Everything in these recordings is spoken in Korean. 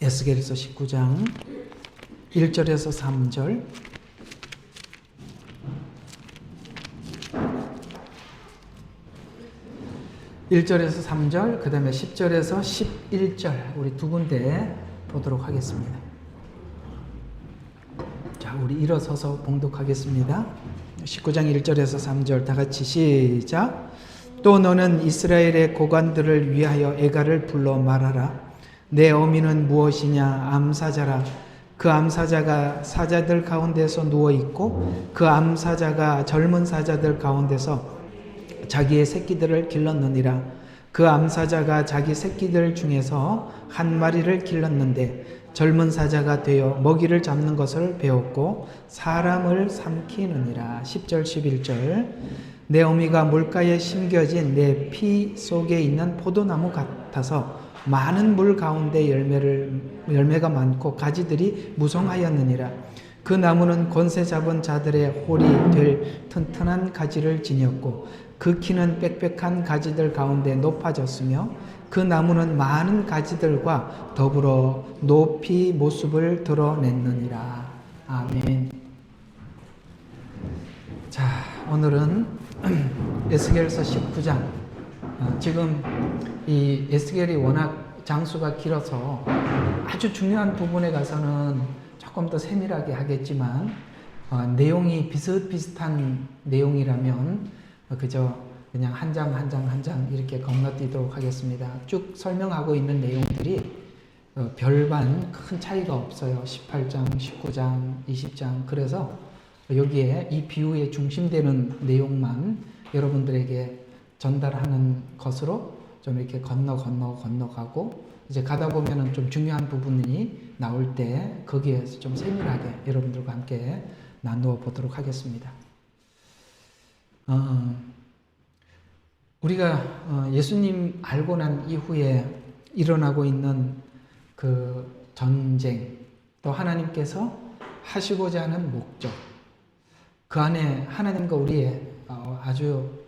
에스겔서 19장 1절에서 3절, 1절에서 3절, 그 다음에 10절에서 11절, 우리 두 군데 보도록 하겠습니다. 자, 우리 일어서서 봉독하겠습니다. 19장 1절에서 3절 다 같이 시작. 또 너는 이스라엘의 고관들을 위하여 애가를 불러 말하라. 내 어미는 무엇이냐? 암사자라. 그 암사자가 사자들 가운데서 누워있고 그 암사자가 젊은 사자들 가운데서 자기의 새끼들을 길렀느니라. 그 암사자가 자기 새끼들 중에서 한 마리를 길렀는데 젊은 사자가 되어 먹이를 잡는 것을 배웠고 사람을 삼키느니라. 10절 11절. 내 어미가 물가에 심겨진 내 피 속에 있는 포도나무 같아서 많은 물 가운데 열매가 많고 가지들이 무성하였느니라. 그 나무는 권세 잡은 자들의 홀이 될 튼튼한 가지를 지녔고 그 키는 빽빽한 가지들 가운데 높아졌으며 그 나무는 많은 가지들과 더불어 높이 모습을 드러냈느니라. 아멘. 자, 오늘은 에스겔서 19장. 지금 이 에스겔이 워낙 장수가 길어서 아주 중요한 부분에 가서는 조금 더 세밀하게 하겠지만 내용이 비슷비슷한 내용이라면 그저 그냥 한 장 한 장 한 장 이렇게 건너뛰도록 하겠습니다. 쭉 설명하고 있는 내용들이 별반 큰 차이가 없어요. 18장, 19장, 20장. 그래서 여기에 이 비유에 중심되는 내용만 여러분들에게 전달하는 것으로 좀 이렇게 건너가고 이제 가다 보면은 좀 중요한 부분이 나올 때 거기에서 좀 세밀하게 여러분들과 함께 나누어 보도록 하겠습니다. 우리가 예수님 알고 난 이후에 일어나고 있는 그 전쟁, 또 하나님께서 하시고자 하는 목적, 그 안에 하나님과 우리의 아주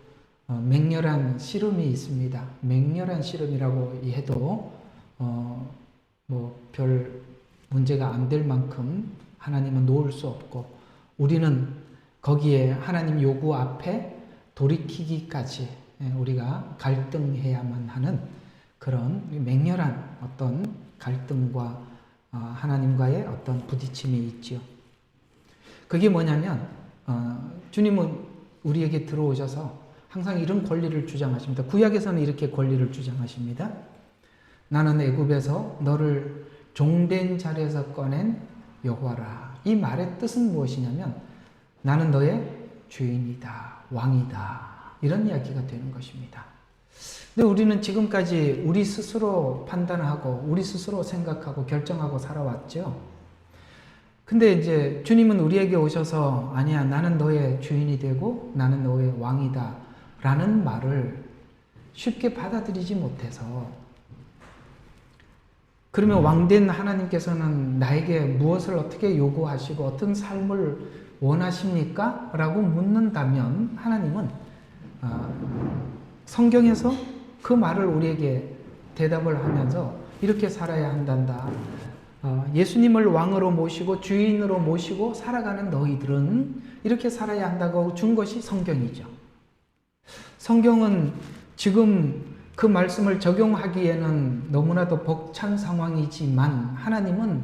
맹렬한 씨름이 있습니다. 맹렬한 씨름이라고 해도 별 문제가 안 될 만큼 하나님은 놓을 수 없고 우리는 거기에 하나님 요구 앞에 돌이키기까지 우리가 갈등해야만 하는 그런 맹렬한 어떤 갈등과 하나님과의 어떤 부딪힘이 있지요. 그게 뭐냐면 주님은 우리에게 들어오셔서 항상 이런 권리를 주장하십니다. 구약에서는 이렇게 권리를 주장하십니다. 나는 애굽에서 너를 종된 자리에서 꺼낸 여호와라. 이 말의 뜻은 무엇이냐면 나는 너의 주인이다, 왕이다, 이런 이야기가 되는 것입니다. 근데 우리는 지금까지 우리 스스로 판단하고 우리 스스로 생각하고 결정하고 살아왔죠. 근데 이제 주님은 우리에게 오셔서 아니야, 나는 너의 주인이 되고 나는 너의 왕이다 라는 말을 쉽게 받아들이지 못해서, 그러면 왕된 하나님께서는 나에게 무엇을 어떻게 요구하시고 어떤 삶을 원하십니까? 라고 묻는다면 하나님은 성경에서 그 말을 우리에게 대답을 하면서 이렇게 살아야 한단다. 예수님을 왕으로 모시고 주인으로 모시고 살아가는 너희들은 이렇게 살아야 한다고 준 것이 성경이죠. 성경은 지금 그 말씀을 적용하기에는 너무나도 벅찬 상황이지만 하나님은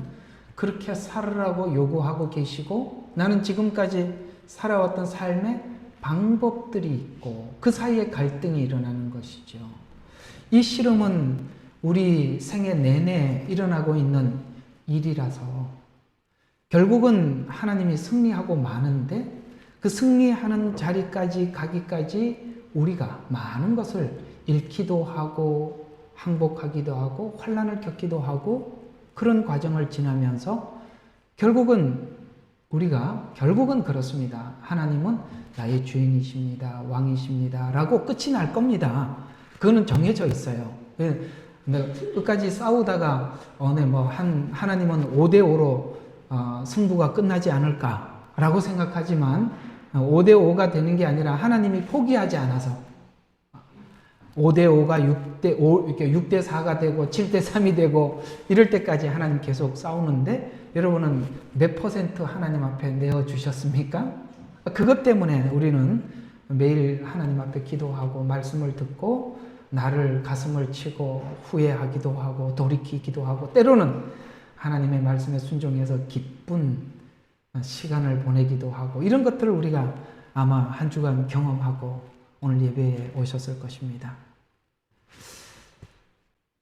그렇게 살으라고 요구하고 계시고 나는 지금까지 살아왔던 삶의 방법들이 있고 그 사이에 갈등이 일어나는 것이죠. 이 씨름은 우리 생애 내내 일어나고 있는 일이라서 결국은 하나님이 승리하고 마는데 그 승리하는 자리까지 가기까지 우리가 많은 것을 잃기도 하고 항복하기도 하고 환난을 겪기도 하고 그런 과정을 지나면서 결국은 그렇습니다. 하나님은 나의 주인이십니다, 왕이십니다 라고 끝이 날 겁니다. 그거는 정해져 있어요. 끝까지 싸우다가 하나님은 5대5로 승부가 끝나지 않을까라고 생각하지만 5대5가 되는 게 아니라 하나님이 포기하지 않아서 5대5가 6대5, 이렇게 6대4가 되고 7대3이 되고 이럴 때까지 하나님 계속 싸우는데 여러분은 몇 퍼센트 하나님 앞에 내어주셨습니까? 그것 때문에 우리는 매일 하나님 앞에 기도하고 말씀을 듣고 나를 가슴을 치고 후회하기도 하고 돌이키기도 하고 때로는 하나님의 말씀에 순종해서 기쁜 시간을 보내기도 하고 이런 것들을 우리가 아마 한 주간 경험하고 오늘 예배에 오셨을 것입니다.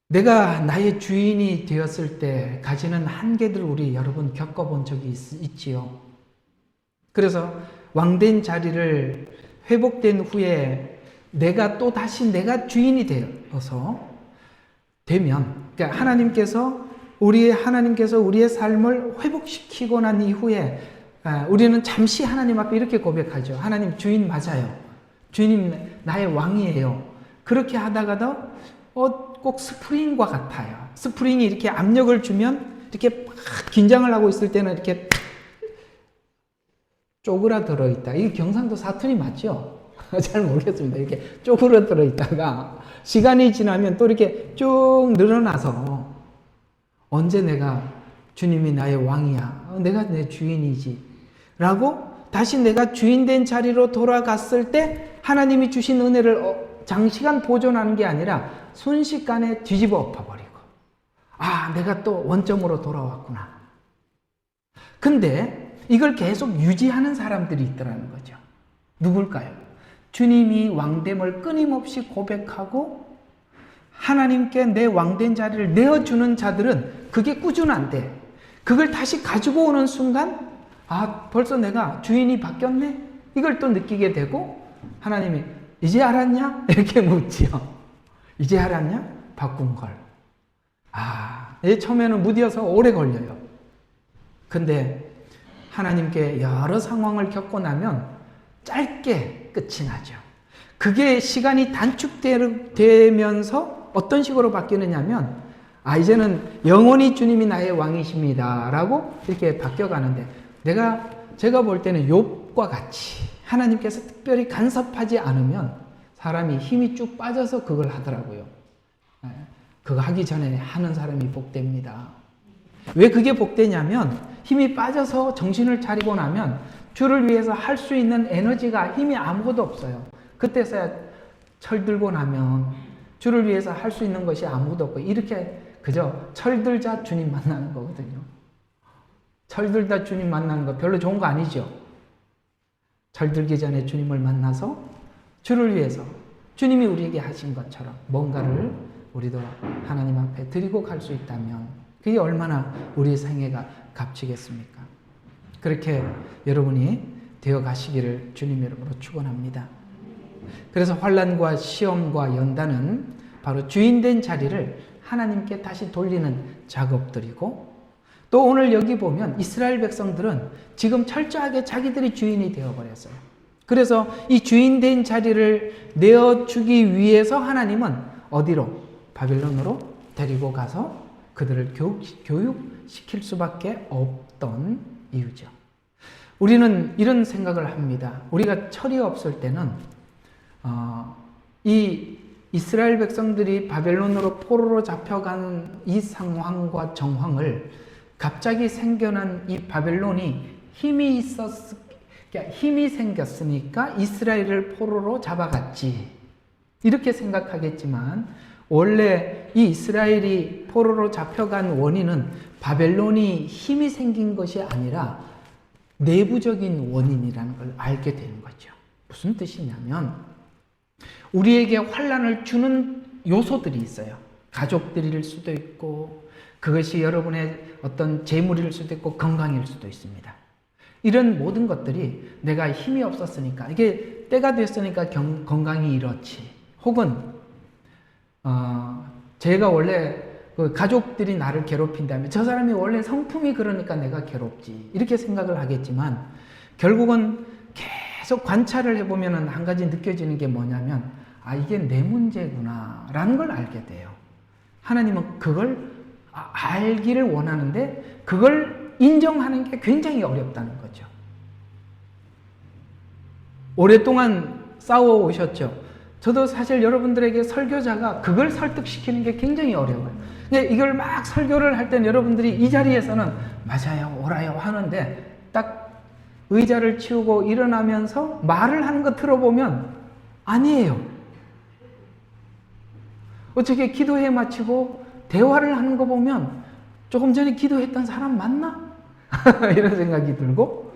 내가 나의 주인이 되었을 때 가지는 한계들 우리 여러분 겪어본 적이 있지요. 그래서 왕된 자리를 회복된 후에 내가 또 다시 내가 주인이 그러니까 하나님께서 우리의 삶을 회복시키고 난 이후에 우리는 잠시 하나님 앞에 이렇게 고백하죠. 하나님 주인 맞아요. 주님 나의 왕이에요. 그렇게 하다가도 꼭 스프링과 같아요. 스프링이 이렇게 압력을 주면 이렇게 막 긴장을 하고 있을 때는 이렇게 쪼그라들어 있다. 이게 경상도 사투리 맞죠? 잘 모르겠습니다. 이렇게 쪼그라들어 있다가 시간이 지나면 또 이렇게 쭉 늘어나서 언제 내가 주님이 나의 왕이야. 내가 내 주인이지. 라고 다시 내가 주인된 자리로 돌아갔을 때 하나님이 주신 은혜를 장시간 보존하는 게 아니라 순식간에 뒤집어 엎어버리고 내가 또 원점으로 돌아왔구나. 근데 이걸 계속 유지하는 사람들이 있더라는 거죠. 누굴까요? 주님이 왕됨을 끊임없이 고백하고 하나님께 내 왕된 자리를 내어주는 자들은 그게 꾸준한데 그걸 다시 가지고 오는 순간 벌써 내가 주인이 바뀌었네? 이걸 또 느끼게 되고 하나님이 이제 알았냐? 이렇게 묻지요. 이제 알았냐? 바꾼 걸. 처음에는 무디어서 오래 걸려요. 근데 하나님께 여러 상황을 겪고 나면 짧게 끝이 나죠. 그게 시간이 단축되면서 어떤 식으로 바뀌느냐면 이제는 영원히 주님이 나의 왕이십니다 라고 이렇게 바뀌어가는데 제가 볼 때는 욥과 같이 하나님께서 특별히 간섭하지 않으면 사람이 힘이 쭉 빠져서 그걸 하더라고요. 그거 하기 전에 하는 사람이 복됩니다. 왜 그게 복되냐면 힘이 빠져서 정신을 차리고 나면 주를 위해서 할 수 있는 에너지가 힘이 아무것도 없어요. 그때서야 철들고 나면 주를 위해서 할 수 있는 것이 아무것도 없고 이렇게 그저 철들자 주님 만나는 거거든요. 철들다 주님 만나는 거 별로 좋은 거 아니죠. 철들기 전에 주님을 만나서 주를 위해서 주님이 우리에게 하신 것처럼 뭔가를 우리도 하나님 앞에 드리고 갈 수 있다면 그게 얼마나 우리의 생애가 값지겠습니까? 그렇게 여러분이 되어 가시기를 주님 이름으로 축원합니다. 그래서 환난과 시험과 연단은 바로 주인된 자리를 하나님께 다시 돌리는 작업들이고 또 오늘 여기 보면 이스라엘 백성들은 지금 철저하게 자기들이 주인이 되어버렸어요. 그래서 이 주인된 자리를 내어주기 위해서 하나님은 어디로? 바빌론으로 데리고 가서 그들을 교육시킬 수밖에 없던 이유죠. 우리는 이런 생각을 합니다. 우리가 철이 없을 때는 이 이스라엘 백성들이 바벨론으로 포로로 잡혀간 이 상황과 정황을 갑자기 생겨난 이 바벨론이 힘이 생겼으니까 이스라엘을 포로로 잡아갔지. 이렇게 생각하겠지만 원래 이 이스라엘이 포로로 잡혀간 원인은 바벨론이 힘이 생긴 것이 아니라 내부적인 원인이라는 걸 알게 되는 거죠. 무슨 뜻이냐면 우리에게 환난을 주는 요소들이 있어요. 가족들일 수도 있고 그것이 여러분의 어떤 재물일 수도 있고 건강일 수도 있습니다. 이런 모든 것들이 내가 힘이 없었으니까 이게 때가 됐으니까 건강이 이렇지. 혹은 제가 원래 그 가족들이 나를 괴롭힌다면 저 사람이 원래 성품이 그러니까 내가 괴롭지. 이렇게 생각을 하겠지만 결국은 계속 관찰을 해보면 한 가지 느껴지는 게 뭐냐면 이게 내 문제구나 라는 걸 알게 돼요. 하나님은 그걸 알기를 원하는데 그걸 인정하는 게 굉장히 어렵다는 거죠. 오랫동안 싸워오셨죠. 저도 사실 여러분들에게 설교자가 그걸 설득시키는 게 굉장히 어려워요. 근데 이걸 막 설교를 할 땐 여러분들이 이 자리에서는 맞아요, 옳아요 하는데 딱 의자를 치우고 일어나면서 말을 하는 거 들어보면 아니에요. 어떻게 기도회 마치고 대화를 하는 거 보면 조금 전에 기도했던 사람 맞나? 이런 생각이 들고,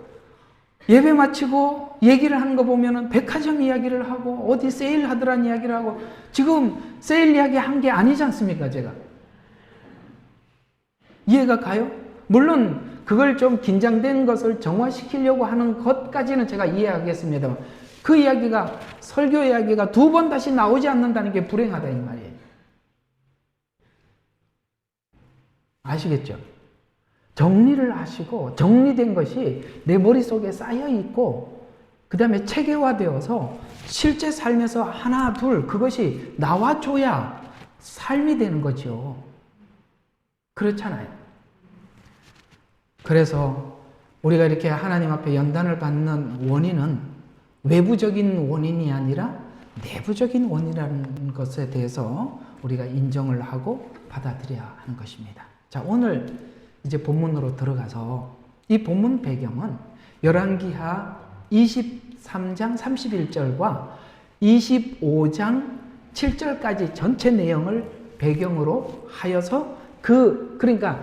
예배 마치고 얘기를 하는 거 보면은 백화점 이야기를 하고 어디 세일 하더란 이야기를 하고, 지금 세일 이야기 한 게 아니지 않습니까? 제가 이해가 가요? 물론 그걸 좀 긴장된 것을 정화시키려고 하는 것까지는 제가 이해하겠습니다만, 그 이야기가, 설교 이야기가 두 번 다시 나오지 않는다는 게 불행하다 이 말이에요. 아시겠죠? 정리를 하시고 정리된 것이 내 머릿속에 쌓여 있고 그 다음에 체계화되어서 실제 삶에서 하나 둘 그것이 나와줘야 삶이 되는 거죠. 그렇잖아요. 그래서 우리가 이렇게 하나님 앞에 연단을 받는 원인은 외부적인 원인이 아니라 내부적인 원인이라는 것에 대해서 우리가 인정을 하고 받아들여야 하는 것입니다. 자, 오늘 이제 본문으로 들어가서 이 본문 배경은 열왕기하 23장 31절과 25장 7절까지 전체 내용을 배경으로 하여서 그러니까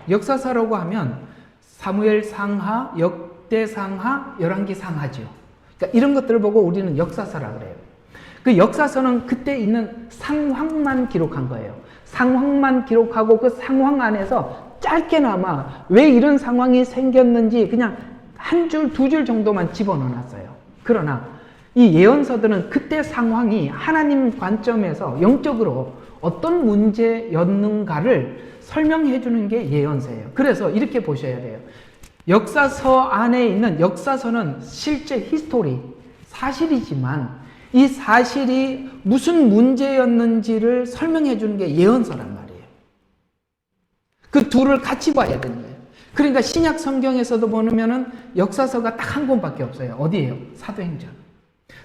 역사서라고 하면 사무엘 상하, 역대 상하, 열왕기 상하죠. 그러니까 이런 것들을 보고 우리는 역사서라 그래요. 그 역사서는 그때 있는 상황만 기록한 거예요. 상황만 기록하고 그 상황 안에서 짧게나마 왜 이런 상황이 생겼는지 그냥 한 줄, 두 줄 정도만 집어넣어놨어요. 그러나 이 예언서들은 그때 상황이 하나님 관점에서 영적으로 어떤 문제였는가를 설명해 주는 게 예언서예요. 그래서 이렇게 보셔야 돼요. 역사서 안에 있는, 역사서는 실제 히스토리, 사실이지만 이 사실이 무슨 문제였는지를 설명해 주는 게 예언서란 말이에요. 그 둘을 같이 봐야 되는 거예요. 그러니까 신약 성경에서도 보면은 역사서가 딱 한 권밖에 없어요. 어디예요? 사도행전.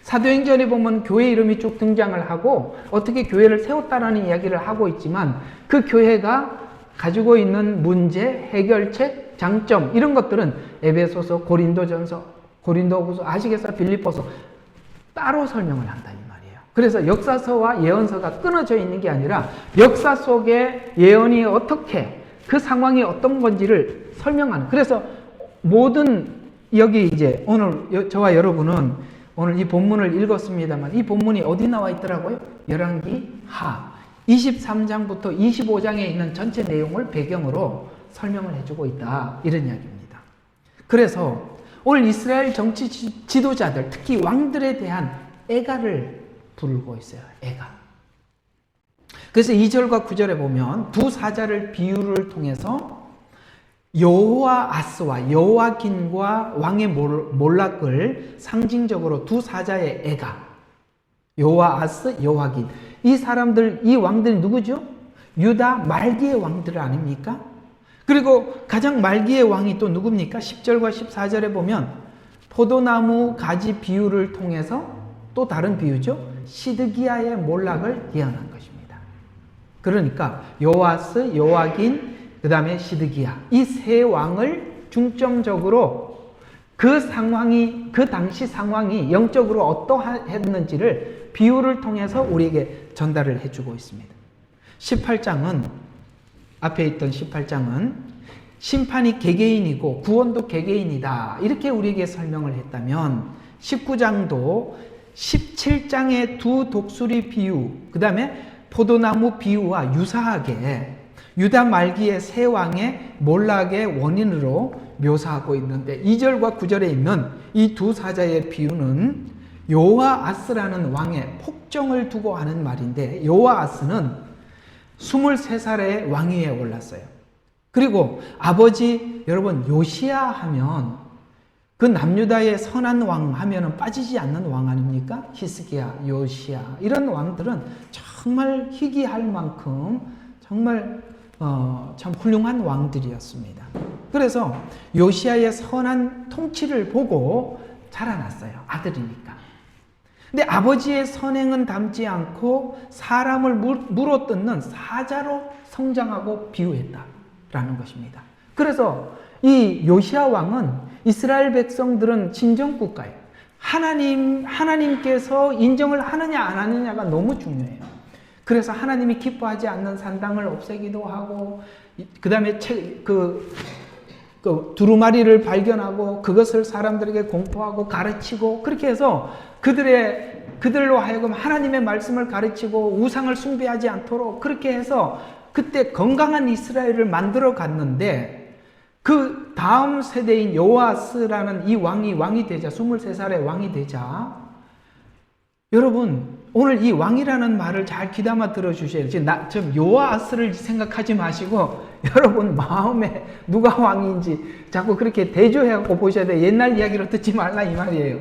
사도행전에 보면 교회 이름이 쭉 등장을 하고 어떻게 교회를 세웠다라는 이야기를 하고 있지만 그 교회가 가지고 있는 문제, 해결책, 장점 이런 것들은 에베소서, 고린도전서, 고린도후서, 아시겠어요? 빌립보서 따로 설명을 한다 이 말이에요. 그래서 역사서와 예언서가 끊어져 있는 게 아니라 역사 속에 예언이 어떻게 그 상황이 어떤 건지를 설명하는. 그래서 모든 여기 이제 오늘 저와 여러분은 오늘 이 본문을 읽었습니다만 이 본문이 어디 나와 있더라고요? 열왕기하 23장부터 25장에 있는 전체 내용을 배경으로 설명을 해주고 있다 이런 이야기입니다. 그래서 오늘 이스라엘 정치 지도자들, 특히 왕들에 대한 애가를 부르고 있어요. 애가. 그래서 2절과 9절에 보면 두 사자를 비유를 통해서 여호와아스와 여호와긴과 왕의 몰락을 상징적으로 두 사자의 애가, 여호와아스, 여호와긴. 이 사람들, 이 왕들이 누구죠? 유다 말기의 왕들 아닙니까? 그리고 가장 말기의 왕이 또 누굽니까? 10절과 14절에 보면 포도나무 가지 비유를 통해서 또 다른 비유죠. 시드기야의 몰락을 예언한 것입니다. 그러니까 여호아스, 여호와긴, 그 다음에 시드기야. 이 세 왕을 중점적으로 그 상황이, 그 당시 상황이 영적으로 어떠했는지를 비유를 통해서 우리에게 전달을 해주고 있습니다. 18장은 앞에 있던 18장은 심판이 개개인이고 구원도 개개인이다 이렇게 우리에게 설명을 했다면 19장도 17장의 두 독수리 비유 그 다음에 포도나무 비유와 유사하게 유다 말기의 세 왕의 몰락의 원인으로 묘사하고 있는데 2절과 9절에 있는 이 두 사자의 비유는 여호아스라는 왕의 폭정을 두고 하는 말인데 여호아스는 23살에 왕위에 올랐어요. 그리고 아버지 여러분 요시야 하면 그 남유다의 선한 왕 하면은 빠지지 않는 왕 아닙니까? 히스기야, 요시야 이런 왕들은 정말 희귀할 만큼 정말 참 훌륭한 왕들이었습니다. 그래서 요시야의 선한 통치를 보고 자라났어요. 아들이니까. 근데 아버지의 선행은 닮지 않고 사람을 물어뜯는 사자로 성장하고 비유했다라는 것입니다. 그래서 이 요시야 왕은 이스라엘 백성들은 친정국가예요. 하나님께서 인정을 하느냐 안 하느냐가 너무 중요해요. 그래서 하나님이 기뻐하지 않는 산당을 없애기도 하고, 그 다음에 그 두루마리를 발견하고 그것을 사람들에게 공포하고 가르치고, 그렇게 해서 그들로 하여금 하나님의 말씀을 가르치고 우상을 숭배하지 않도록 그렇게 해서 그때 건강한 이스라엘을 만들어 갔는데, 그 다음 세대인 요아스라는 이 왕이 되자, 23살의 왕이 되자, 여러분 오늘 이 왕이라는 말을 잘 귀담아 들어주셔야 돼요. 지금 요아스를 생각하지 마시고 여러분 마음에 누가 왕인지 자꾸 그렇게 대조해갖고 보셔야 돼요. 옛날 이야기로 듣지 말라 이 말이에요.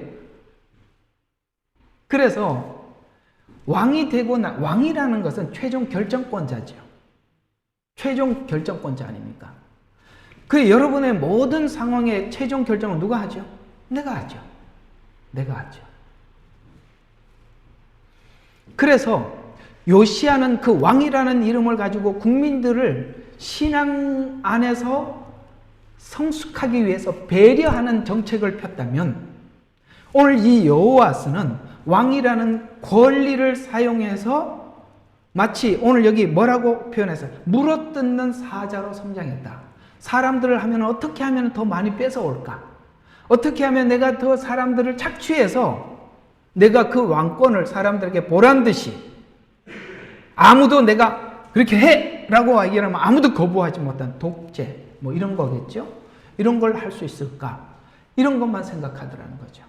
그래서 왕이 되고 왕이라는 것은 최종 결정권자죠. 최종 결정권자 아닙니까? 그 여러분의 모든 상황의 최종 결정은 누가 하죠? 내가 하죠. 내가 하죠. 그래서 요시야는 그 왕이라는 이름을 가지고 국민들을 신앙 안에서 성숙하기 위해서 배려하는 정책을 폈다면, 오늘 이 여호와스는 왕이라는 권리를 사용해서 마치 오늘 여기 뭐라고 표현했어요? 물어뜯는 사자로 성장했다. 사람들을 하면 어떻게 하면 더 많이 뺏어올까? 어떻게 하면 내가 더 사람들을 착취해서 내가 그 왕권을 사람들에게 보란 듯이, 아무도 내가 그렇게 해! 라고 얘기하면 아무도 거부하지 못한 독재, 뭐 이런 거겠죠? 이런 걸 할 수 있을까? 이런 것만 생각하더라는 거죠.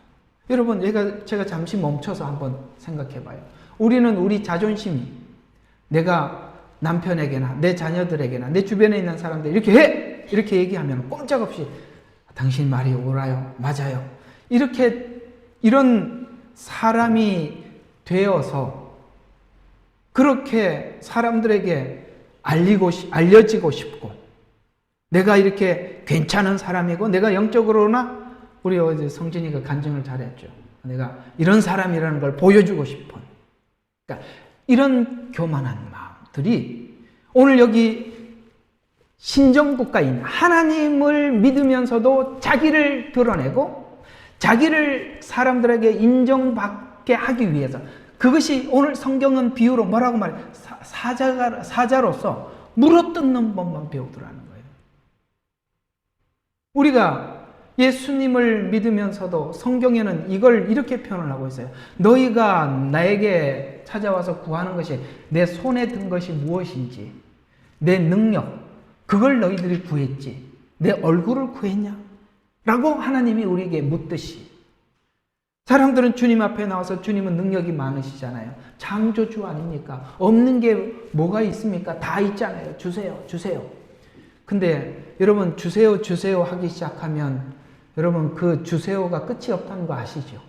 여러분, 제가 잠시 멈춰서 한번 생각해 봐요. 우리는 우리 자존심이 내가 남편에게나 내 자녀들에게나 내 주변에 있는 사람들 이렇게 해! 이렇게 얘기하면 꼼짝없이 당신 말이 옳아요. 맞아요. 이런 사람이 되어서 그렇게 사람들에게 알려지고 싶고, 내가 이렇게 괜찮은 사람이고, 내가 영적으로나, 우리 어제 성진이가 간증을 잘했죠. 내가 이런 사람이라는 걸 보여주고 싶은. 그러니까 이런 교만한 마음들이 오늘 여기 신정국가인 하나님을 믿으면서도 자기를 드러내고 자기를 사람들에게 인정받게 하기 위해서, 그것이 오늘 성경은 비유로 뭐라고 말해요? 사자로서 물어뜯는 법만 배우더라는 거예요. 우리가 예수님을 믿으면서도 성경에는 이걸 이렇게 표현을 하고 있어요. 너희가 나에게 찾아와서 구하는 것이 내 손에 든 것이 무엇인지, 내 능력, 그걸 너희들이 구했지 내 얼굴을 구했냐? 라고 하나님이 우리에게 묻듯이, 사람들은 주님 앞에 나와서 주님은 능력이 많으시잖아요. 창조주 아닙니까? 없는 게 뭐가 있습니까? 다 있잖아요. 주세요, 주세요. 근데 여러분, 주세요, 주세요 하기 시작하면 여러분 그 주세요가 끝이 없다는 거 아시죠?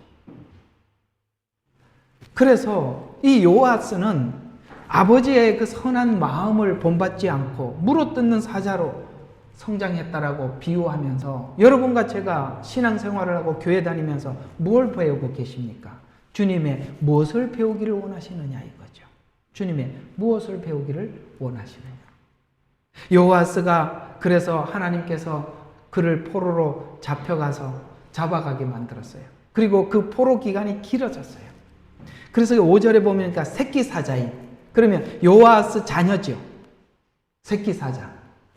그래서 이 요아스는 아버지의 그 선한 마음을 본받지 않고 물어뜯는 사자로 성장했다라고 비유하면서, 여러분과 제가 신앙생활을 하고 교회 다니면서 뭘 배우고 계십니까? 주님의 무엇을 배우기를 원하시느냐 이거죠. 주님의 무엇을 배우기를 원하시느냐. 요아스가 그래서 하나님께서 그를 포로로 잡아가게 만들었어요. 그리고 그 포로 기간이 길어졌어요. 그래서 5절에 보면 그러니까 새끼 사자인, 그러면 요아스 자녀죠. 새끼 사자.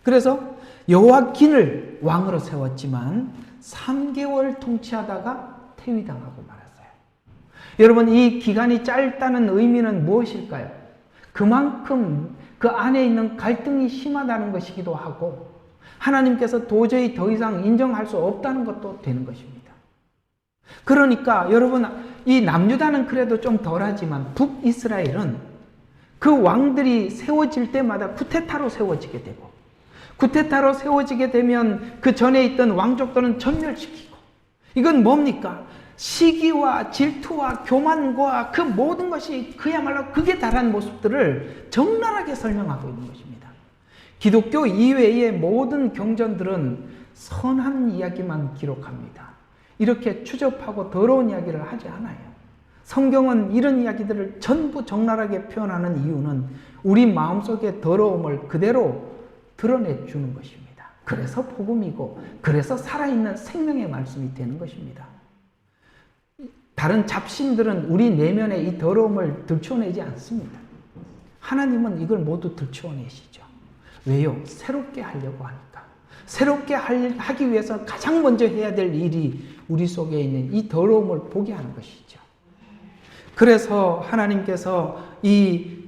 그래서 여호와긴을 왕으로 세웠지만 3개월 통치하다가 퇴위당하고 말았어요. 여러분, 이 기간이 짧다는 의미는 무엇일까요? 그만큼 그 안에 있는 갈등이 심하다는 것이기도 하고, 하나님께서 도저히 더 이상 인정할 수 없다는 것도 되는 것입니다. 그러니까 여러분, 이 남유다는 그래도 좀 덜하지만 북이스라엘은 그 왕들이 세워질 때마다 쿠데타로 세워지게 되고, 쿠데타로 세워지게 되면 그 전에 있던 왕족들은 전멸시키고, 이건 뭡니까? 시기와 질투와 교만과 그 모든 것이 그야말로 극에 달한 모습들을 적나라하게 설명하고 있는 것입니다. 기독교 이외의 모든 경전들은 선한 이야기만 기록합니다. 이렇게 추접하고 더러운 이야기를 하지 않아요. 성경은 이런 이야기들을 전부 적나라하게 표현하는 이유는 우리 마음속의 더러움을 그대로 드러내주는 것입니다. 그래서 복음이고, 그래서 살아있는 생명의 말씀이 되는 것입니다. 다른 잡신들은 우리 내면의 이 더러움을 들춰내지 않습니다. 하나님은 이걸 모두 들춰내시죠. 왜요? 새롭게 하려고 하니까. 새롭게 하기 위해서 가장 먼저 해야 될 일이 우리 속에 있는 이 더러움을 보게 하는 것이죠. 그래서 하나님께서 이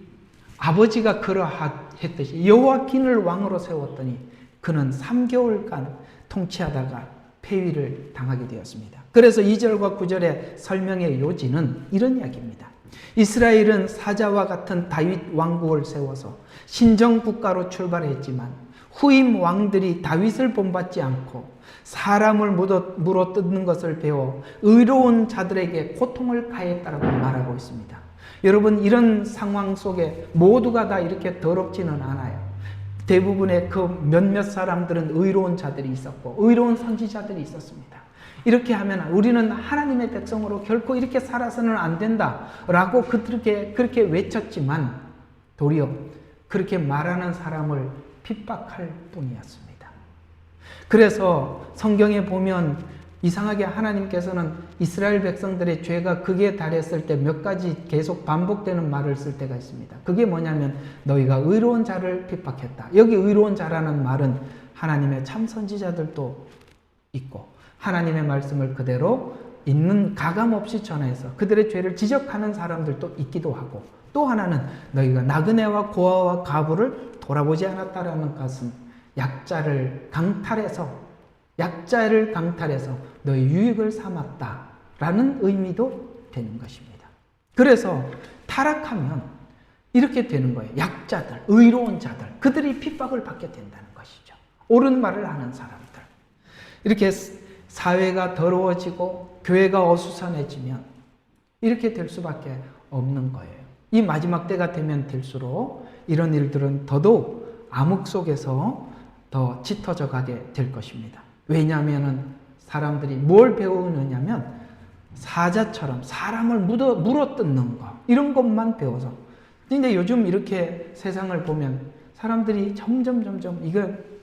아버지가 그러했듯이 여호와긴을 왕으로 세웠더니 그는 3개월간 통치하다가 폐위를 당하게 되었습니다. 그래서 2절과 9절의 설명의 요지는 이런 이야기입니다. 이스라엘은 사자와 같은 다윗 왕국을 세워서 신정국가로 출발했지만 후임 왕들이 다윗을 본받지 않고 사람을 물어뜯는 것을 배워 의로운 자들에게 고통을 가했다라고 말하고 있습니다. 여러분, 이런 상황 속에 모두가 다 이렇게 더럽지는 않아요. 대부분의 그 몇몇 사람들은 의로운 자들이 있었고 의로운 선지자들이 있었습니다. 이렇게 하면 우리는 하나님의 백성으로 결코 이렇게 살아서는 안 된다라고 그렇게 외쳤지만 도리어 그렇게 말하는 사람을 핍박할 뿐이었습니다. 그래서 성경에 보면 이상하게 하나님께서는 이스라엘 백성들의 죄가 극에 달했을 때 몇 가지 계속 반복되는 말을 쓸 때가 있습니다. 그게 뭐냐면 너희가 의로운 자를 핍박했다. 여기 의로운 자라는 말은 하나님의 참 선지자들도 있고 하나님의 말씀을 그대로 있는 가감없이 전해서 그들의 죄를 지적하는 사람들도 있기도 하고, 또 하나는 너희가 나그네와 고아와 가부를 돌아보지 않았다라는 것은 약자를 강탈해서 너희 유익을 삼았다라는 의미도 되는 것입니다. 그래서 타락하면 이렇게 되는 거예요. 약자들, 의로운 자들, 그들이 핍박을 받게 된다는 것이죠. 옳은 말을 하는 사람들. 이렇게 사회가 더러워지고 교회가 어수선해지면 이렇게 될 수밖에 없는 거예요. 이 마지막 때가 되면 될수록 이런 일들은 더더욱 암흑 속에서 더 짙어져 가게 될 것입니다. 왜냐하면 사람들이 뭘 배우느냐면 사자처럼 사람을 물어뜯는 거, 이런 것만 배워서. 근데 요즘 이렇게 세상을 보면 사람들이 점점 이건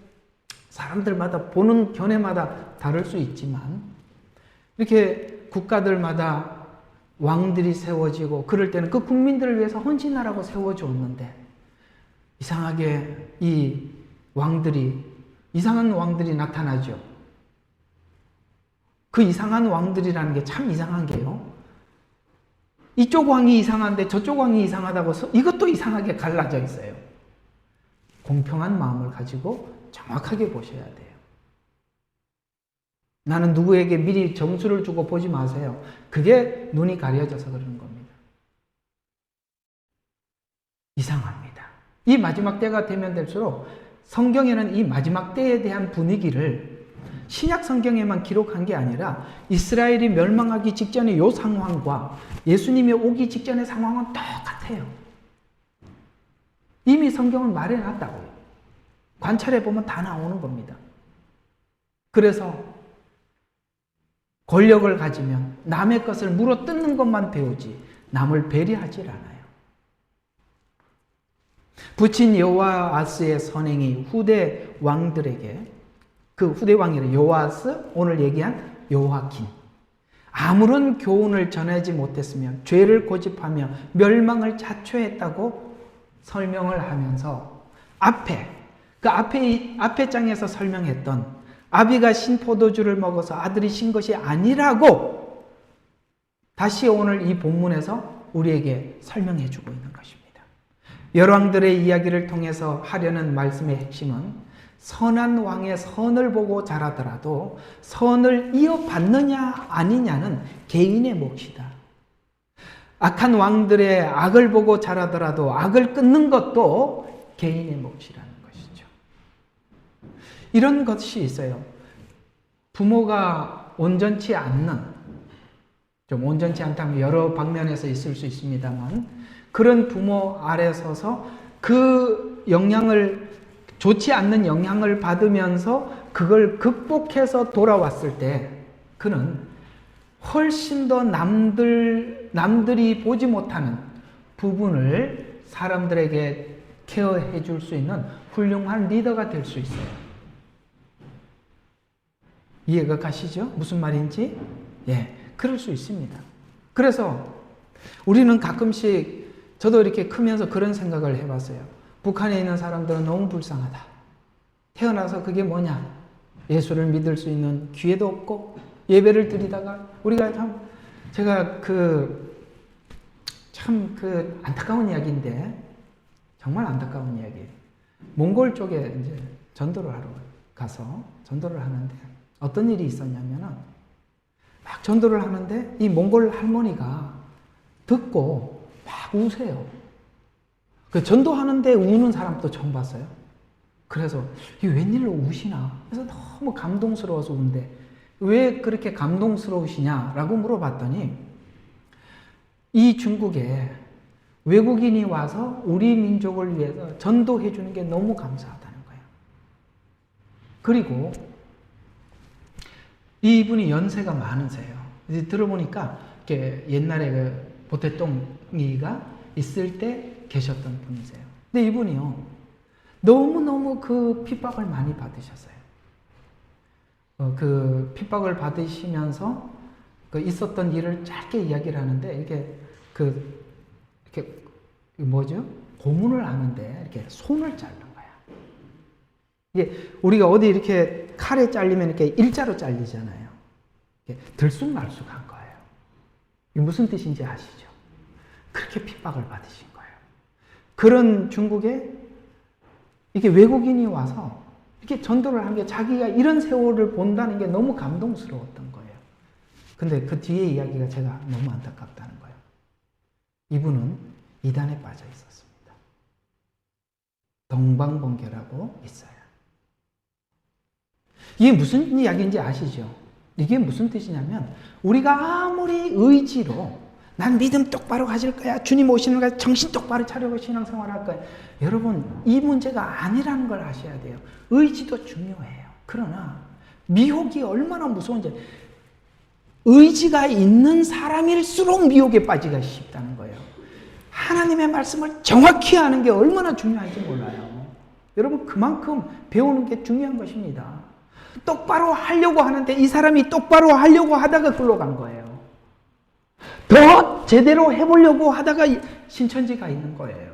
사람들마다 보는 견해마다 다를 수 있지만 이렇게 국가들마다 왕들이 세워지고 그럴 때는 그 국민들을 위해서 헌신하라고 세워줬는데 이상하게 이상한 왕들이 나타나죠. 그 이상한 왕들이라는 게 참 이상한 게요. 이쪽 왕이 이상한데 저쪽 왕이 이상하다고 해서 이것도 이상하게 갈라져 있어요. 공평한 마음을 가지고 정확하게 보셔야 돼요. 나는 누구에게 미리 점수를 주고 보지 마세요. 그게 눈이 가려져서 그러는 겁니다. 이상합니다. 이 마지막 때가 되면 될수록 성경에는 이 마지막 때에 대한 분위기를 신약 성경에만 기록한 게 아니라 이스라엘이 멸망하기 직전의 이 상황과 예수님이 오기 직전의 상황은 똑같아요. 이미 성경은 말해놨다고요. 관찰해보면 다 나오는 겁니다. 그래서 권력을 가지면 남의 것을 물어뜯는 것만 배우지 남을 배려하지 않아요. 부친 여호아스의 선행이 후대 왕들에게, 그 후대 왕이래 여호아스, 오늘 얘기한 여호와긴, 아무런 교훈을 전하지 못했으면 죄를 고집하며 멸망을 자초했다고 설명을 하면서 앞에 장에서 설명했던 아비가 신 포도주를 먹어서 아들이 신 것이 아니라고 다시 오늘 이 본문에서 우리에게 설명해 주고 있는 것입니다. 열왕들의 이야기를 통해서 하려는 말씀의 핵심은 선한 왕의 선을 보고 자라더라도 선을 이어받느냐 아니냐는 개인의 몫이다. 악한 왕들의 악을 보고 자라더라도 악을 끊는 것도 개인의 몫이라는 것이죠. 이런 것이 있어요. 부모가 온전치 않는, 좀 온전치 않다면 여러 방면에서 있을 수 있습니다만, 그런 부모 아래 서서 그 좋지 않는 영향을 받으면서 그걸 극복해서 돌아왔을 때 그는 훨씬 더 남들 남들이 보지 못하는 부분을 사람들에게 케어해 줄 수 있는 훌륭한 리더가 될 수 있어요. 이해가 가시죠? 무슨 말인지? 예, 그럴 수 있습니다. 그래서 우리는 가끔씩 저도 이렇게 크면서 그런 생각을 해봤어요. 북한에 있는 사람들은 너무 불쌍하다. 태어나서 그게 뭐냐? 예수를 믿을 수 있는 기회도 없고 예배를 드리다가 우리가 제가 참 안타까운 이야기인데 정말 안타까운 이야기예요. 몽골 쪽에 이제 전도를 하러 가서 전도를 하는데 어떤 일이 있었냐면은 막 전도를 하는데 이 몽골 할머니가 듣고 막 우세요. 그 전도하는데 우는 사람도 처음 봤어요. 그래서 이 웬일로 우시나? 그래서 너무 감동스러워서 운대. 왜 그렇게 감동스러우시냐라고 물어봤더니 이 중국에 외국인이 와서 우리 민족을 위해서 전도해 주는 게 너무 감사하다는 거예요. 그리고 이분이 연세가 많으세요. 이제 들어보니까 이렇게 옛날에 그 보태똥이가 있을 때 계셨던 분이세요. 근데 이분이요, 너무너무 그 핍박을 많이 받으셨어요. 그 핍박을 받으시면서 그 있었던 일을 짧게 이야기를 하는데, 이렇게 뭐죠? 고문을 하는데 이렇게 손을 자른 거야. 이게 우리가 어디 이렇게 칼에 잘리면 이렇게 일자로 잘리잖아요. 들쑥날쑥한 거예요. 이게 무슨 뜻인지 아시죠? 그렇게 핍박을 받으신 거예요. 그런 중국에 이게 외국인이 와서 이렇게 전도를 한 게 자기가 이런 세월을 본다는 게 너무 감동스러웠던 거예요. 근데 그 뒤에 이야기가 제가 너무 안타깝다는 거예요. 이분은 이단에 빠져 있었습니다. 동방번개라고 있어요. 이게 무슨 이야기인지 아시죠? 이게 무슨 뜻이냐면 우리가 아무리 의지로 난 믿음 똑바로 가질 거야, 주님 오시는 거야, 정신 똑바로 차리고 신앙생활 할 거야. 여러분, 이 문제가 아니라는 걸 아셔야 돼요. 의지도 중요해요. 그러나 미혹이 얼마나 무서운지, 의지가 있는 사람일수록 미혹에 빠지기가 쉽다는 거예요. 하나님의 말씀을 정확히 아는 게 얼마나 중요한지 몰라요. 여러분, 그만큼 배우는 게 중요한 것입니다. 똑바로 하려고 하는데 이 사람이 똑바로 하려고 하다가 글로 간 거예요. 더 제대로 해보려고 하다가 신천지가 있는 거예요.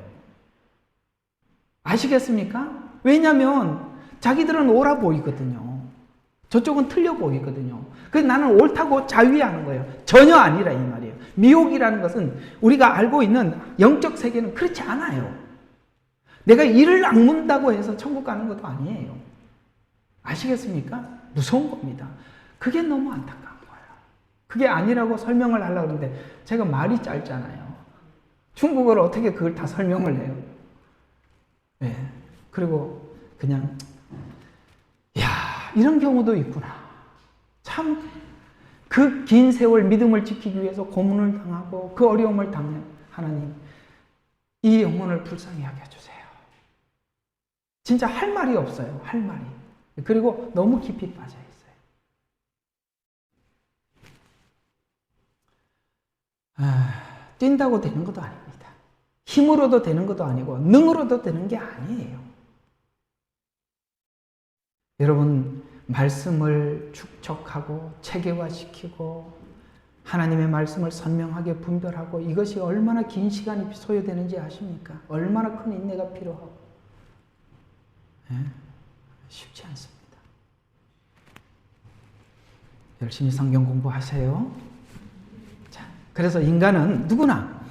아시겠습니까? 왜냐하면 자기들은 옳아 보이거든요. 저쪽은 틀려 보이거든요. 그래서 나는 옳다고 자위하는 거예요. 전혀 아니라 이 말이에요. 미혹이라는 것은 우리가 알고 있는 영적 세계는 그렇지 않아요. 내가 이를 악문다고 해서 천국 가는 것도 아니에요. 아시겠습니까? 무서운 겁니다. 그게 너무 안타까운 거예요. 그게 아니라고 설명을 하려고 하는데 제가 말이 짧잖아요. 중국어로 어떻게 그걸 다 설명을 해요? 네. 그리고 그냥 이런 경우도 있구나. 참 그 긴 세월 믿음을 지키기 위해서 고문을 당하고 그 어려움을 당한 하나님, 이 영혼을 불쌍히 하게 해주세요. 진짜 할 말이 없어요. 할 말이. 그리고 너무 깊이 빠져 있어요. 뛴다고 되는 것도 아닙니다. 힘으로도 되는 것도 아니고 능으로도 되는 게 아니에요. 여러분, 말씀을 축적하고 체계화시키고 하나님의 말씀을 선명하게 분별하고 이것이 얼마나 긴 시간이 소요되는지 아십니까? 얼마나 큰 인내가 필요하고. 쉽지 않습니다. 열심히 성경 공부하세요. 자, 그래서 인간은 누구나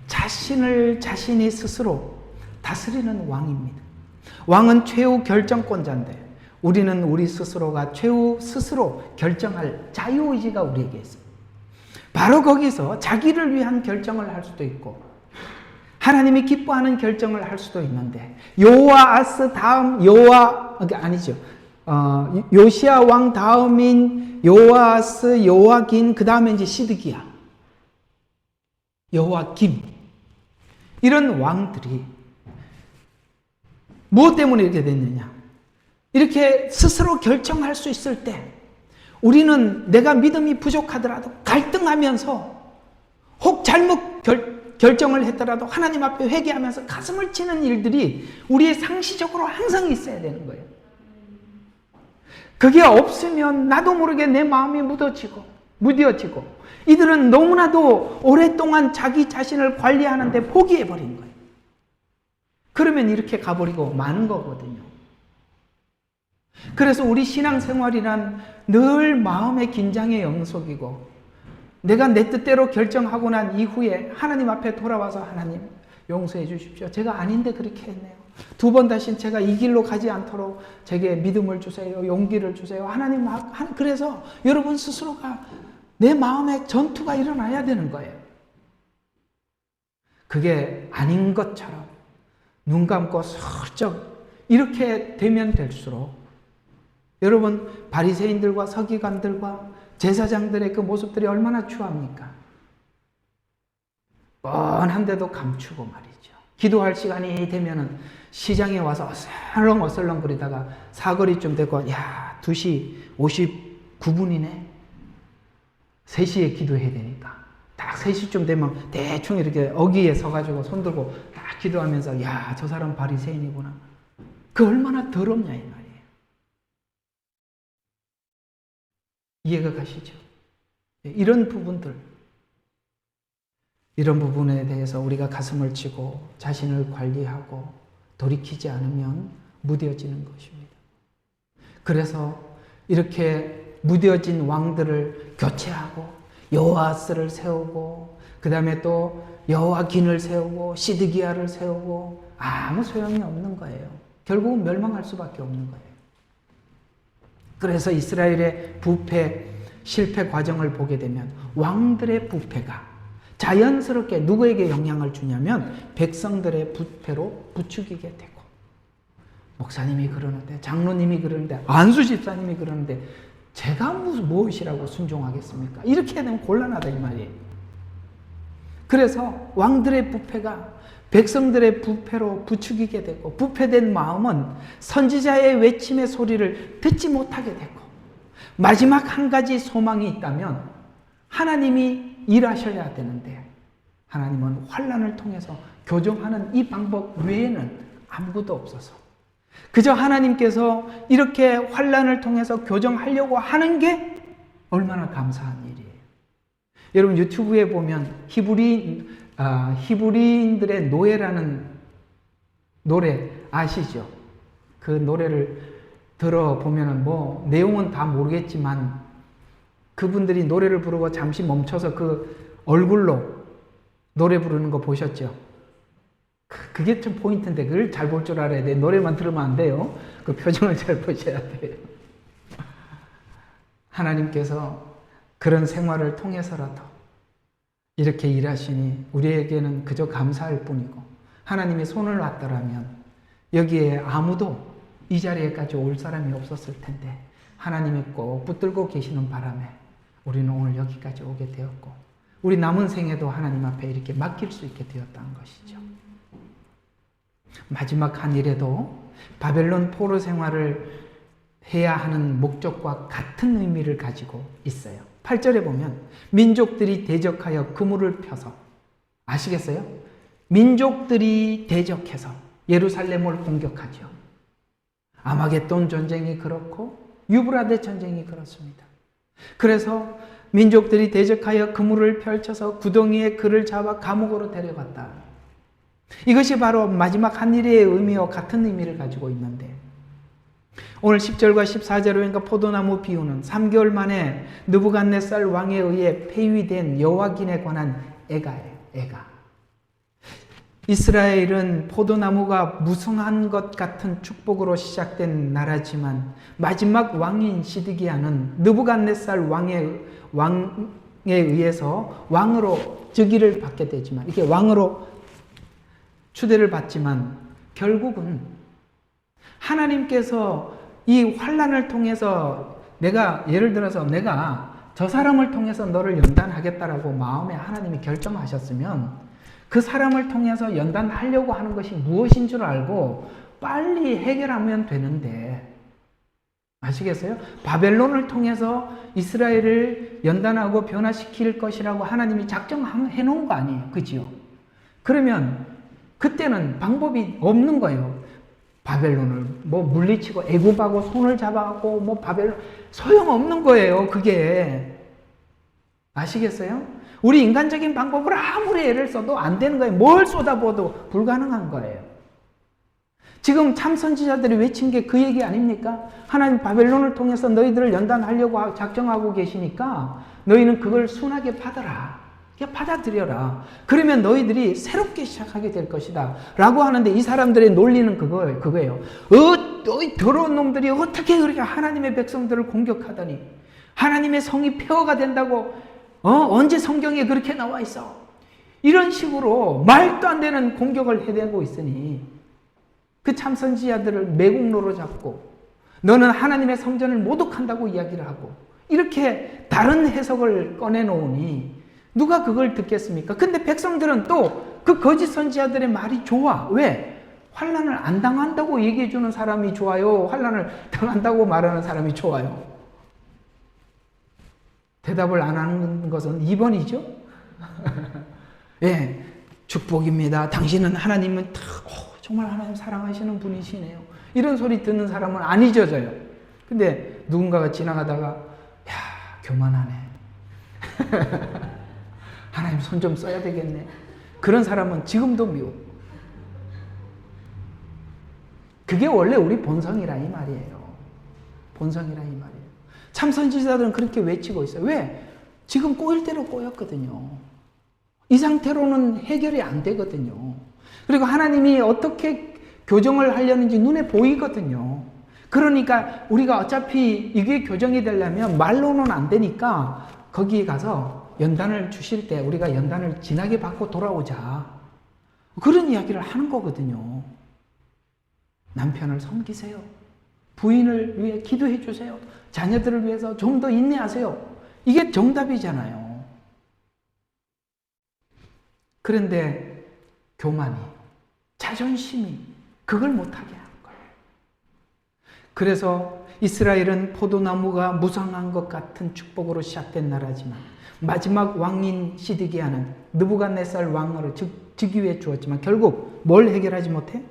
자신이 스스로 다스리는 왕입니다. 왕은 최후 결정권자인데 우리는 우리 스스로가 최후 스스로 결정할 자유의지가 우리에게 있습니다. 바로 거기서 자기를 위한 결정을 할 수도 있고 하나님이 기뻐하는 결정을 할 수도 있는데 요아스 다음 요시야 왕 다음인 요아스, 요아긴, 그 다음에 이제 시드기야, 여호와김, 이런 왕들이 무엇 때문에 이렇게 됐느냐? 이렇게 스스로 결정할 수 있을 때 우리는 내가 믿음이 부족하더라도 갈등하면서 혹 잘못 결정을 했더라도 하나님 앞에 회개하면서 가슴을 치는 일들이 우리의 상시적으로 항상 있어야 되는 거예요. 그게 없으면 나도 모르게 내 마음이 무뎌지고 이들은 너무나도 오랫동안 자기 자신을 관리하는데 포기해버린 거예요. 그러면 이렇게 가버리고 마는 거거든요. 그래서 우리 신앙생활이란 늘 마음의 긴장의 영속이고 내가 내 뜻대로 결정하고 난 이후에 하나님 앞에 돌아와서 하나님 용서해 주십시오. 제가 아닌데 그렇게 했네요. 두 번 다신 제가 이 길로 가지 않도록 제게 믿음을 주세요. 용기를 주세요. 하나님, 그래서 여러분 스스로가 내 마음에 전투가 일어나야 되는 거예요. 그게 아닌 것처럼 눈 감고 슬쩍 이렇게 되면 될수록 여러분 바리새인들과 서기관들과 제사장들의 그 모습들이 얼마나 추합니까? 뻔한데도 감추고 말이죠. 기도할 시간이 되면은 시장에 와서 어슬렁어슬렁 거리다가 사거리쯤 되고 야 2시 59분이네 3시에 기도해야 되니까 딱 3시쯤 되면 대충 이렇게 어귀에 서가지고 손들고 딱 기도하면서 야 저 사람 바리새인이구나. 그 얼마나 더럽냐 이 말이에요. 이해가 가시죠? 이런 부분에 대해서 우리가 가슴을 치고 자신을 관리하고 돌이키지 않으면 무뎌지는 것입니다. 그래서 이렇게 무뎌진 왕들을 교체하고 여호아스를 세우고 그 다음에 또 여호아긴을 세우고 시드기야를 세우고 아무 소용이 없는 거예요. 결국은 멸망할 수밖에 없는 거예요. 그래서 이스라엘의 부패, 실패 과정을 보게 되면 왕들의 부패가 자연스럽게 누구에게 영향을 주냐면 백성들의 부패로 부추기게 되고 목사님이 그러는데 장로님이 그러는데 안수 집사님이 그러는데 제가 무엇이라고 순종하겠습니까? 이렇게 되면 곤란하다 이 말이에요. 그래서 왕들의 부패가 백성들의 부패로 부추기게 되고 부패된 마음은 선지자의 외침의 소리를 듣지 못하게 되고 마지막 한 가지 소망이 있다면 하나님이 일하셔야 되는데 하나님은 환난을 통해서 교정하는 이 방법 외에는 아무것도 없어서 그저 하나님께서 이렇게 환난을 통해서 교정하려고 하는 게 얼마나 감사한 일이에요. 여러분 유튜브에 보면 히브리인들의 노예라는 노래 아시죠? 그 노래를 들어보면 뭐 내용은 다 모르겠지만 그분들이 노래를 부르고 잠시 멈춰서 그 얼굴로 노래 부르는 거 보셨죠? 그게 좀 포인트인데 그걸 잘 볼 줄 알아야 돼. 노래만 들으면 안 돼요. 그 표정을 잘 보셔야 돼요. 하나님께서 그런 생활을 통해서라도 이렇게 일하시니 우리에게는 그저 감사할 뿐이고 하나님이 손을 놨더라면 여기에 아무도 이 자리에까지 올 사람이 없었을 텐데 하나님이 꼭 붙들고 계시는 바람에 우리는 오늘 여기까지 오게 되었고 우리 남은 생에도 하나님 앞에 이렇게 맡길 수 있게 되었다는 것이죠. 마지막 한 일에도 바벨론 포로 생활을 해야 하는 목적과 같은 의미를 가지고 있어요. 8절에 보면 민족들이 대적하여 그물을 펴서 아시겠어요? 민족들이 대적해서 예루살렘을 공격하죠. 아마겟돈 전쟁이 그렇고 유브라데 전쟁이 그렇습니다. 그래서 민족들이 대적하여 그물을 펼쳐서 구덩이에 그를 잡아 감옥으로 데려갔다. 이것이 바로 마지막 한 일의 의미와 같은 의미를 가지고 있는데 오늘 10절과 14절에 보니까 포도나무 비유는 3개월 만에 느부갓네살 왕에 의해 폐위된 여호와긴에 관한 애가예요. 애가. 이스라엘은 포도나무가 무성한 것 같은 축복으로 시작된 나라지만 마지막 왕인 시드기야는 느부갓네살 왕에 의해서 왕으로 즉위를 받게 되지만 이렇게 왕으로 추대를 받지만 결국은 하나님께서 이 환난을 통해서 예를 들어서 내가 저 사람을 통해서 너를 연단하겠다라고 마음에 하나님이 결정하셨으면 그 사람을 통해서 연단하려고 하는 것이 무엇인 줄 알고 빨리 해결하면 되는데 아시겠어요? 바벨론을 통해서 이스라엘을 연단하고 변화시킬 것이라고 하나님이 작정해 놓은 거 아니에요. 그죠? 그러면 그때는 방법이 없는 거예요. 바벨론을 뭐 물리치고 애굽하고 손을 잡아갖고 뭐 바벨론 소용없는 거예요. 그게. 아시겠어요? 우리 인간적인 방법으로 아무리 애를 써도 안 되는 거예요. 뭘 쏟아부어도 불가능한 거예요. 지금 참 선지자들이 외친 게 그 얘기 아닙니까? 하나님 바벨론을 통해서 너희들을 연단하려고 작정하고 계시니까 너희는 그걸 순하게 받아라. 받아들여라. 그러면 너희들이 새롭게 시작하게 될 것이다. 라고 하는데 이 사람들의 논리는 그거예요. 너희 더러운 놈들이 어떻게 그렇게 하나님의 백성들을 공격하더니 하나님의 성이 폐허가 된다고 언제 성경에 그렇게 나와 있어? 이런 식으로 말도 안 되는 공격을 해대고 있으니 그 참선지자들을 매국노로 잡고 너는 하나님의 성전을 모독한다고 이야기를 하고 이렇게 다른 해석을 꺼내놓으니 누가 그걸 듣겠습니까? 근데 백성들은 또 그 거짓 선지자들의 말이 좋아. 왜? 환난을 안 당한다고 얘기해 주는 사람이 좋아요? 환난을 당한다고 말하는 사람이 좋아요? 대답을 안 하는 것은 2번이죠? 예, 축복입니다. 당신은 하나님은 정말 하나님 사랑하시는 분이시네요. 이런 소리 듣는 사람은 안 잊어져요. 근데 누군가가 지나가다가 야, 교만하네. 하나님 손 좀 써야 되겠네. 그런 사람은 지금도 미워. 그게 원래 우리 본성이라 이 말이에요. 본성이라 이 말이에요. 참 선지자들은 그렇게 외치고 있어요. 왜? 지금 꼬일 대로 꼬였거든요. 이 상태로는 해결이 안 되거든요. 그리고 하나님이 어떻게 교정을 하려는지 눈에 보이거든요. 그러니까 우리가 어차피 이게 교정이 되려면 말로는 안 되니까 거기에 가서 연단을 주실 때 우리가 연단을 진하게 받고 돌아오자. 그런 이야기를 하는 거거든요. 남편을 섬기세요. 부인을 위해 기도해 주세요. 자녀들을 위해서 좀 더 인내하세요. 이게 정답이잖아요. 그런데 교만이, 자존심이 그걸 못하게 하는 거예요. 그래서 이스라엘은 포도나무가 무성한 것 같은 축복으로 시작된 나라지만 마지막 왕인 시드기야는 느부갓네살 왕으로 즉위해 주었지만 결국 뭘 해결하지 못해?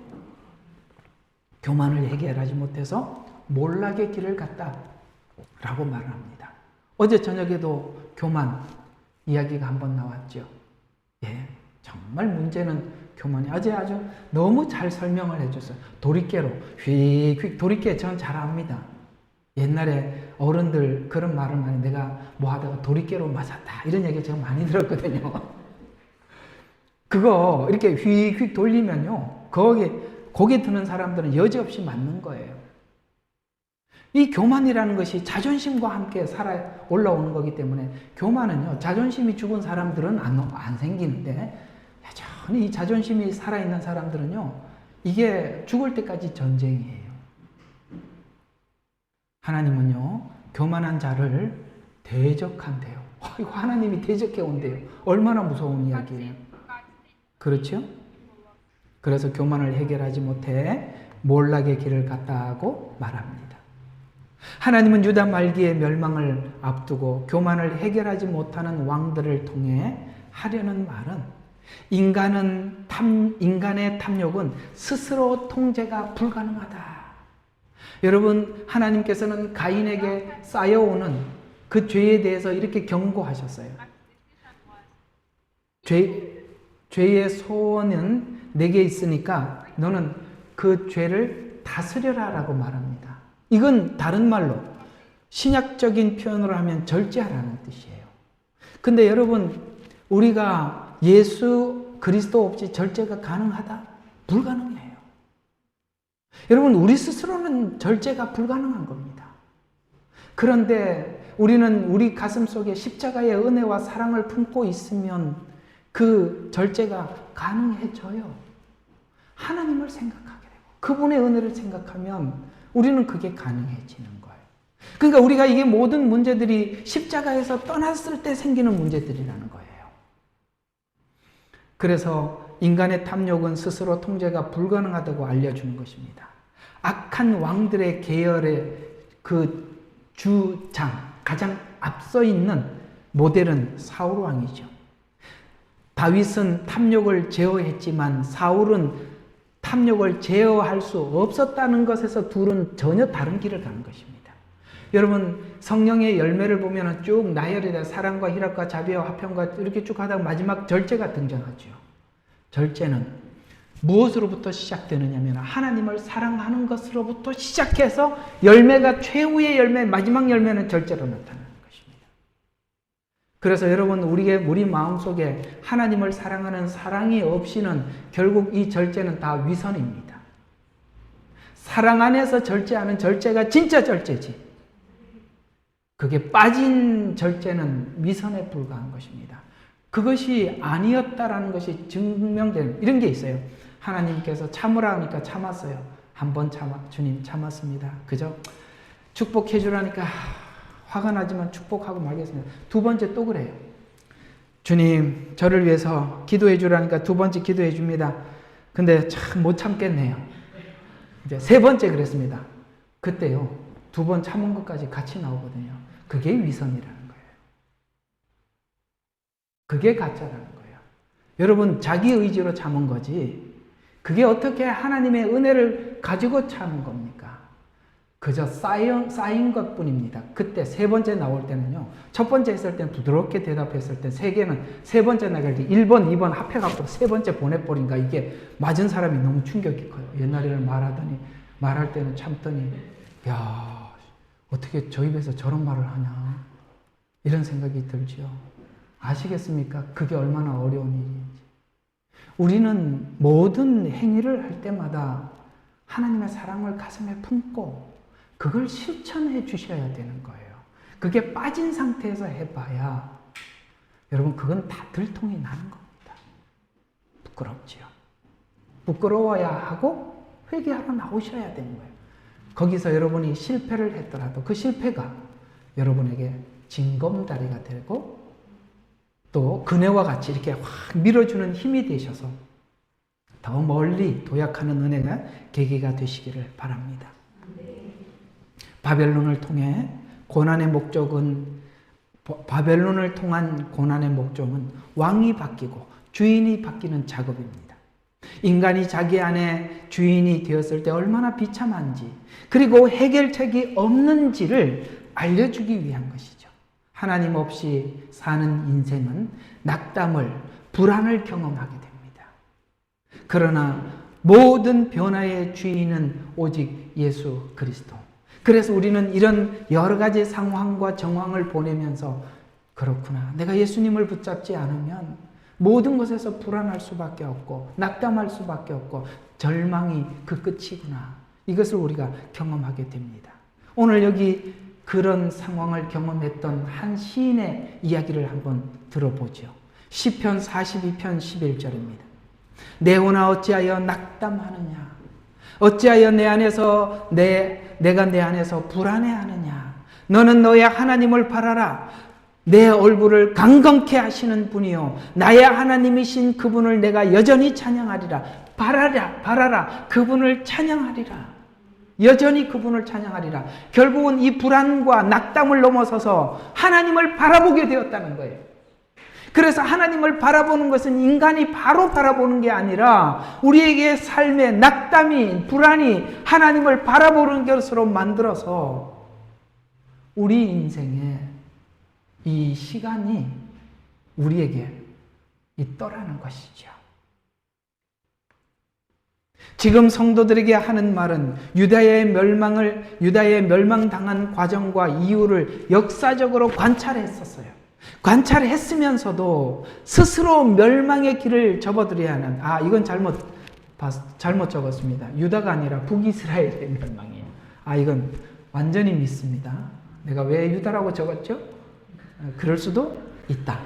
교만을 해결하지 못해서 몰락의 길을 갔다 라고 말을 합니다. 어제 저녁에도 교만 이야기가 한번 나왔죠. 예, 정말 문제는 교만이 아주 너무 잘 설명을 해줬어요. 도리깨로 휙휙 도리깨 저는 잘 압니다. 옛날에 어른들 그런 말을 많이 내가 뭐 하다가 도리깨로 맞았다 이런 얘기 제가 많이 들었거든요. 그거 이렇게 휙휙 돌리면요 거기에 드는 사람들은 여지없이 맞는 거예요. 이 교만이라는 것이 자존심과 함께 살아 올라오는 거기 때문에 교만은요 자존심이 죽은 사람들은 안 생기는데 여전히 이 자존심이 살아있는 사람들은요 이게 죽을 때까지 전쟁이에요. 하나님은요 교만한 자를 대적한대요. 이거 하나님이 대적해 온대요. 얼마나 무서운 이야기예요. 그렇죠? 그래서 교만을 해결하지 못해 몰락의 길을 갔다고 말합니다. 하나님은 유다 말기의 멸망을 앞두고 교만을 해결하지 못하는 왕들을 통해 하려는 말은 인간의 탐욕은 스스로 통제가 불가능하다. 여러분, 하나님께서는 가인에게 쌓여오는 그 죄에 대해서 이렇게 경고하셨어요. 죄의 소원은 내게 있으니까 너는 그 죄를 다스려라 라고 말합니다. 이건 다른 말로 신약적인 표현으로 하면 절제하라는 뜻이에요. 근데 여러분, 우리가 예수 그리스도 없이 절제가 가능하다? 불가능해요. 여러분, 우리 스스로는 절제가 불가능한 겁니다. 그런데 우리는 우리 가슴 속에 십자가의 은혜와 사랑을 품고 있으면 그 절제가 가능해져요. 하나님을 생각하게 되고 그분의 은혜를 생각하면 우리는 그게 가능해지는 거예요. 그러니까 우리가 이게 모든 문제들이 십자가에서 떠났을 때 생기는 문제들이라는 거예요. 그래서 인간의 탐욕은 스스로 통제가 불가능하다고 알려주는 것입니다. 악한 왕들의 계열의 그 주장, 가장 앞서 있는 모델은 사울 왕이죠. 다윗은 탐욕을 제어했지만 사울은 탐욕을 제어할 수 없었다는 것에서 둘은 전혀 다른 길을 가는 것입니다. 여러분, 성령의 열매를 보면 쭉 나열이다. 사랑과 희락과 자비와 화평과 이렇게 쭉 하다가 마지막 절제가 등장하죠. 절제는 무엇으로부터 시작되느냐면 하나님을 사랑하는 것으로부터 시작해서 열매가 최후의 열매, 마지막 열매는 절제로 나타나는 것입니다. 그래서 여러분, 우리 마음속에 하나님을 사랑하는 사랑이 없이는 결국 이 절제는 다 위선입니다. 사랑 안에서 절제하는 절제가 진짜 절제지. 그게 빠진 절제는 위선에 불과한 것입니다. 그것이 아니었다라는 것이 증명되는 이런 게 있어요. 하나님께서 참으라 하니까 참았어요. 한 번 주님 참았습니다. 그죠? 축복해 주라니까 화가 나지만 축복하고 말겠습니다. 두 번째 또 그래요. 주님, 저를 위해서 기도해 주라니까 두 번째 기도해 줍니다. 근데 참 못 참겠네요. 이제 세 번째 그랬습니다. 그때요, 두 번 참은 것까지 같이 나오거든요. 그게 위선이라는 거예요. 그게 가짜라는 거예요. 여러분, 자기 의지로 참은 거지, 그게 어떻게 하나님의 은혜를 가지고 참은 겁니까? 그저 쌓인 것 뿐입니다. 그때 세 번째 나올 때는요, 첫 번째 했을 때는 부드럽게 대답했을 때, 세 번째 나갈 때 1번, 2번 합해갖고 세 번째 보내버린가, 이게 맞은 사람이 너무 충격이 커요. 옛날에는 말할 때는 참더니, 야, 어떻게 저 입에서 저런 말을 하냐, 이런 생각이 들죠. 아시겠습니까? 그게 얼마나 어려운 일인지. 우리는 모든 행위를 할 때마다 하나님의 사랑을 가슴에 품고 그걸 실천해 주셔야 되는 거예요. 그게 빠진 상태에서 해봐야 여러분, 그건 다 들통이 나는 겁니다. 부끄럽지요. 부끄러워야 하고 회개하러 나오셔야 되는 거예요. 거기서 여러분이 실패를 했더라도 그 실패가 여러분에게 징검다리가 되고 또 그네와 같이 이렇게 확 밀어주는 힘이 되셔서 더 멀리 도약하는 은혜가 계기가 되시기를 바랍니다. 바벨론을 통한 고난의 목적은 왕이 바뀌고 주인이 바뀌는 작업입니다. 인간이 자기 안에 주인이 되었을 때 얼마나 비참한지, 그리고 해결책이 없는지를 알려주기 위한 것이죠. 하나님 없이 사는 인생은 낙담을, 불안을 경험하게 됩니다. 그러나 모든 변화의 주인은 오직 예수 그리스도. 그래서 우리는 이런 여러 가지 상황과 정황을 보내면서, 그렇구나, 내가 예수님을 붙잡지 않으면 모든 것에서 불안할 수밖에 없고 낙담할 수밖에 없고 절망이 그 끝이구나, 이것을 우리가 경험하게 됩니다. 오늘 여기 그런 상황을 경험했던 한 시인의 이야기를 한번 들어보죠. 시편 42편 11절입니다. 내 혼아 어찌하여 낙담하느냐, 어찌하여 내가 내 안에서 불안해하느냐. 너는 너의 하나님을 바라라. 내 얼굴을 강건케 하시는 분이요, 나의 하나님이신 그분을 내가 여전히 찬양하리라. 바라라. 그분을 찬양하리라. 여전히 그분을 찬양하리라. 결국은 이 불안과 낙담을 넘어서서 하나님을 바라보게 되었다는 거예요. 그래서 하나님을 바라보는 것은 인간이 바로 바라보는 게 아니라 우리에게 삶의 낙담이, 불안이 하나님을 바라보는 것으로 만들어서 우리 인생에 이 시간이 우리에게 있더라는 것이죠. 지금 성도들에게 하는 말은 유다의 멸망당한 과정과 이유를 역사적으로 관찰했었어요. 관찰했으면서도 스스로 멸망의 길을 접어들여야 하는, 이건 잘못 적었습니다. 유다가 아니라 북이스라엘의 멸망이에요. 이건 완전히 믿습니다. 내가 왜 유다라고 적었죠? 그럴 수도 있다.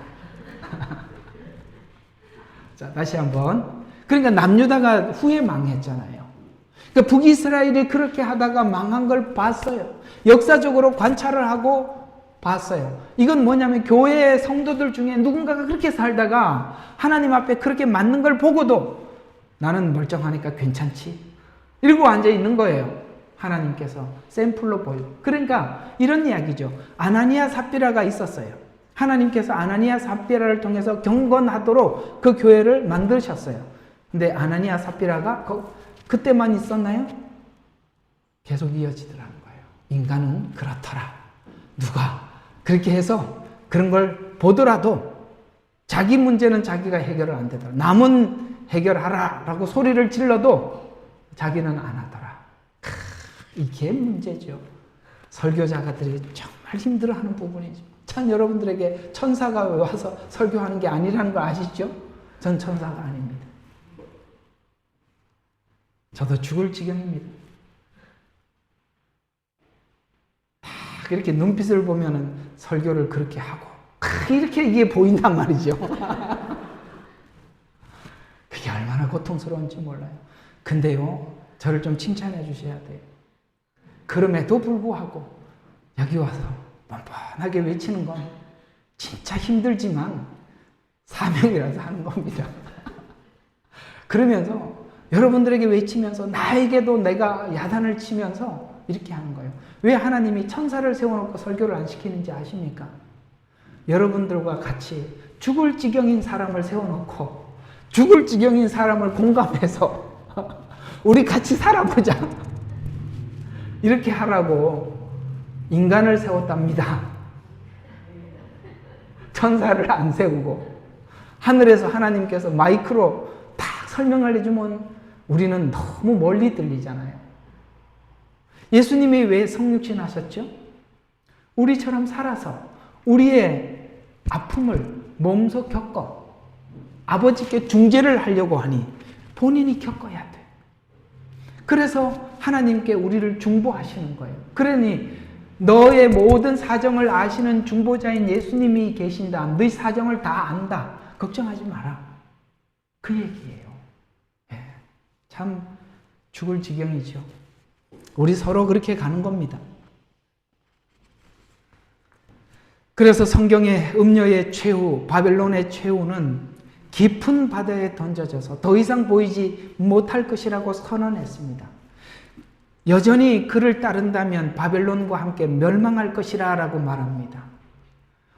자, 다시 한번. 그러니까 남유다가 후에 망했잖아요. 그러니까 북이스라엘이 그렇게 하다가 망한 걸 봤어요. 역사적으로 관찰을 하고 봤어요. 이건 뭐냐면 교회의 성도들 중에 누군가가 그렇게 살다가 하나님 앞에 그렇게 맞는 걸 보고도 나는 멀쩡하니까 괜찮지, 이러고 앉아 있는 거예요. 하나님께서 샘플로 보여. 그러니까 이런 이야기죠. 아나니아 삽비라가 있었어요. 하나님께서 아나니아 삽비라를 통해서 경건하도록 그 교회를 만드셨어요. 근데 아나니아 삽비라가 그때만 있었나요? 계속 이어지더라는 거예요. 인간은 그렇더라. 누가 그렇게 해서 그런 걸 보더라도 자기 문제는 자기가 해결을 안 되더라. 남은 해결하라 라고 소리를 질러도 자기는 안 하더라. 이게 문제죠. 설교자가들이 정말 힘들어하는 부분이죠. 참 여러분들에게 천사가 와서 설교하는 게 아니라는 걸 아시죠? 전 천사가 아닙니다. 저도 죽을 지경입니다. 이렇게 눈빛을 보면은 설교를 그렇게 하고 이렇게 이게 보인단 말이죠. 그게 얼마나 고통스러운지 몰라요. 근데요, 저를 좀 칭찬해 주셔야 돼요. 그럼에도 불구하고 여기 와서 뻔뻔하게 외치는 건 진짜 힘들지만 사명이라서 하는 겁니다. 그러면서 여러분들에게 외치면서 나에게도 내가 야단을 치면서 이렇게 하는 거예요. 왜 하나님이 천사를 세워놓고 설교를 안 시키는지 아십니까? 여러분들과 같이 죽을 지경인 사람을 세워놓고 죽을 지경인 사람을 공감해서 우리 같이 살아보자. 이렇게 하라고 인간을 세웠답니다. 천사를 안 세우고 하늘에서 하나님께서 마이크로 딱 설명을 해주면 우리는 너무 멀리 들리잖아요. 예수님이 왜 성육신 하셨죠? 우리처럼 살아서 우리의 아픔을 몸소 겪어 아버지께 중재를 하려고 하니 본인이 겪어야 돼. 그래서 하나님께 우리를 중보하시는 거예요. 그러니 너의 모든 사정을 아시는 중보자인 예수님이 계신다. 너희 사정을 다 안다. 걱정하지 마라. 그 얘기예요. 예, 참 죽을 지경이죠. 우리 서로 그렇게 가는 겁니다. 그래서 성경의 음녀의 최후, 바벨론의 최후는 깊은 바다에 던져져서 더 이상 보이지 못할 것이라고 선언했습니다. 여전히 그를 따른다면 바벨론과 함께 멸망할 것이라 라고 말합니다.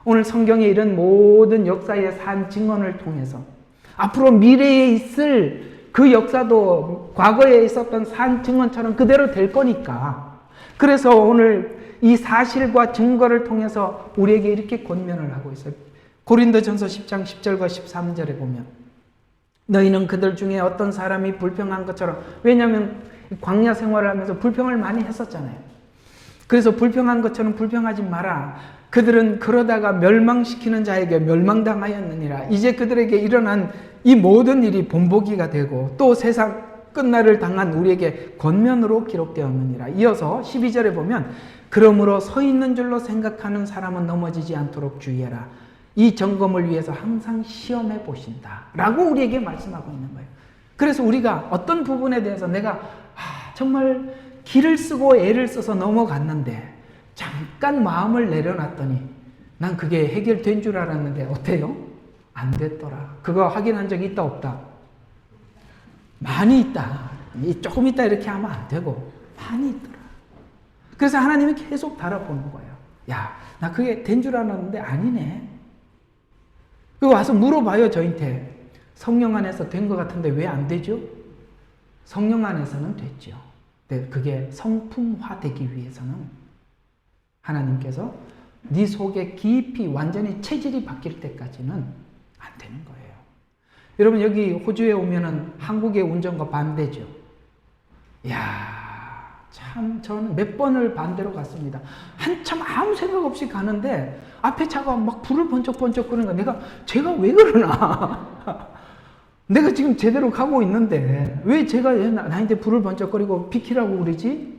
오늘 성경에 이런 모든 역사의 산 증언을 통해서 앞으로 미래에 있을 그 역사도 과거에 있었던 산 증언처럼 그대로 될 거니까, 그래서 오늘 이 사실과 증거를 통해서 우리에게 이렇게 권면을 하고 있어요. 고린도전서 10장 10절과 13절에 보면 너희는 그들 중에 어떤 사람이 불평한 것처럼, 왜냐하면 광야 생활을 하면서 불평을 많이 했었잖아요. 그래서 불평한 것처럼 불평하지 마라. 그들은 그러다가 멸망시키는 자에게 멸망당하였느니라. 이제 그들에게 일어난 이 모든 일이 본보기가 되고 또 세상 끝날을 당한 우리에게 권면으로 기록되었느니라. 이어서 12절에 보면 그러므로 서 있는 줄로 생각하는 사람은 넘어지지 않도록 주의해라. 이 점검을 위해서 항상 시험해 보신다 라고 우리에게 말씀하고 있는 거예요. 그래서 우리가 어떤 부분에 대해서 내가 정말 기를 쓰고 애를 써서 넘어갔는데 잠깐 마음을 내려놨더니 난 그게 해결된 줄 알았는데 어때요? 안 됐더라. 그거 확인한 적이 있다 없다? 많이 있다. 조금 있다 이렇게 하면 안 되고 많이 있더라. 그래서 하나님이 계속 달아보는 거예요. 야, 나 그게 된 줄 알았는데 아니네. 그리고 와서 물어봐요, 저한테. 성령 안에서 된 것 같은데 왜 안 되죠? 성령 안에서는 됐죠. 근데 그게 성품화되기 위해서는 하나님께서 네 속에 깊이 완전히 체질이 바뀔 때까지는 안 되는 거예요. 여러분, 여기 호주에 오면은 한국의 운전과 반대죠. 이야, 참 저는 몇 번을 반대로 갔습니다. 한참 아무 생각 없이 가는데 앞에 차가 막 불을 번쩍번쩍 끄는 거야. 제가 왜 그러나? 내가 지금 제대로 가고 있는데 왜 제가 나한테 불을 번쩍거리고 비키라고 그러지?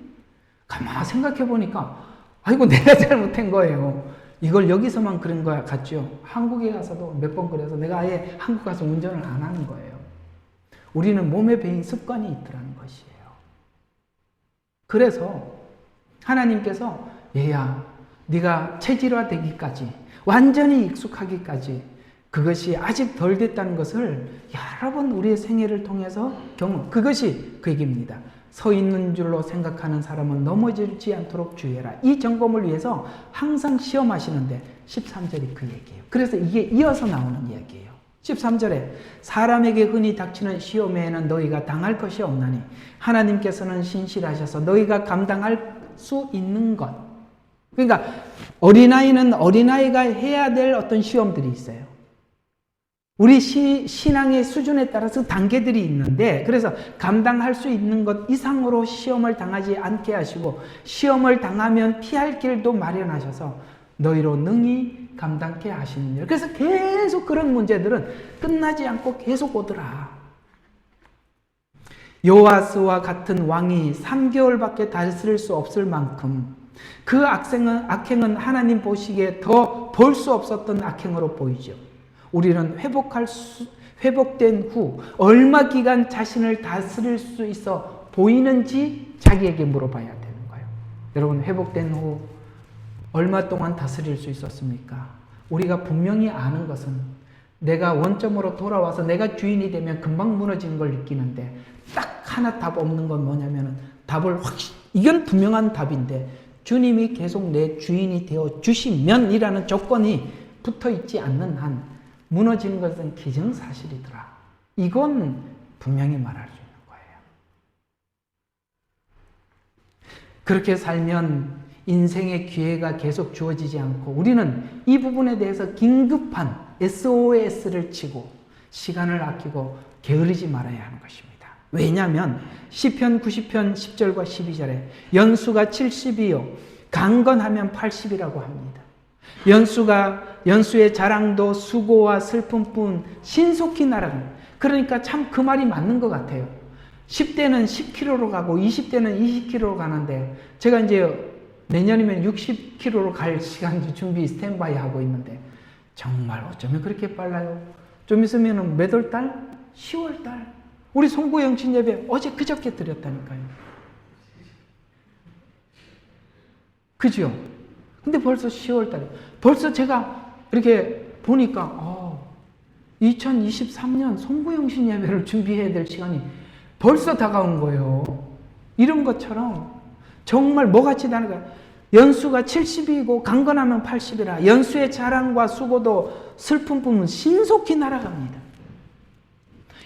가만 생각해 보니까 아이고, 내가 잘못한 거예요. 이걸 여기서만 그런 거야 같죠? 한국에 가서도 몇 번 그래서 내가 아예 한국 가서 운전을 안 하는 거예요. 우리는 몸에 배인 습관이 있더라는 것이에요. 그래서 하나님께서 얘야, 네가 체질화되기까지 완전히 익숙하기까지 그것이 아직 덜 됐다는 것을 여러 번 우리의 생애를 통해서 그것이 그 얘기입니다. 서 있는 줄로 생각하는 사람은 넘어지지 않도록 주의해라. 이 점검을 위해서 항상 시험하시는데 13절이 그 얘기예요. 그래서 이게 이어서 나오는 이야기예요. 13절에 사람에게 흔히 닥치는 시험에는 너희가 당할 것이 없나니 하나님께서는 신실하셔서 너희가 감당할 수 있는 것. 그러니까 어린아이는 어린아이가 해야 될 어떤 시험들이 있어요. 우리 신앙의 수준에 따라서 단계들이 있는데, 그래서 감당할 수 있는 것 이상으로 시험을 당하지 않게 하시고, 시험을 당하면 피할 길도 마련하셔서 너희로 능히 감당케 하시느니라. 그래서 계속 그런 문제들은 끝나지 않고 계속 오더라. 요아스와 같은 왕이 3개월밖에 다스릴 수 없을 만큼 그 악행은 하나님 보시기에 더 볼 수 없었던 악행으로 보이죠. 우리는 회복된 후 얼마 기간 자신을 다스릴 수 있어 보이는지 자기에게 물어봐야 되는 거예요. 여러분, 회복된 후 얼마 동안 다스릴 수 있었습니까? 우리가 분명히 아는 것은 내가 원점으로 돌아와서 내가 주인이 되면 금방 무너지는 걸 느끼는데, 딱 하나 답 없는 건 뭐냐면 답을 이건 분명한 답인데 주님이 계속 내 주인이 되어 주시면이라는 조건이 붙어 있지 않는 한 무너지는 것은 기정사실이더라. 이건 분명히 말할 수 있는 거예요. 그렇게 살면 인생의 기회가 계속 주어지지 않고 우리는 이 부분에 대해서 긴급한 SOS를 치고 시간을 아끼고 게으르지 말아야 하는 것입니다. 왜냐하면 시편 90편 10절과 12절에 연수가 70이요 강건하면 80이라고 합니다. 연수의 자랑도 수고와 슬픔뿐 신속히 날아갑니다. 그러니까 참 그 말이 맞는 것 같아요. 10대는 10km로 가고 20대는 20km로 가는데, 제가 이제 내년이면 60km로 갈 시간 준비 스탠바이 하고 있는데 정말 어쩌면 그렇게 빨라요. 좀 있으면 몇 월 달? 10월 달. 우리 송구영신 예배 어제 그저께 드렸다니까요. 그죠? 근데 벌써 10월 달에 벌써 제가 이렇게 보니까 2023년 송구영신 예배를 준비해야 될 시간이 벌써 다가온 거예요. 이런 것처럼 정말 뭐같이 다른 거야. 연수가 70이고 강건하면 80이라. 연수의 자랑과 수고도 슬픔뿐은 신속히 날아갑니다.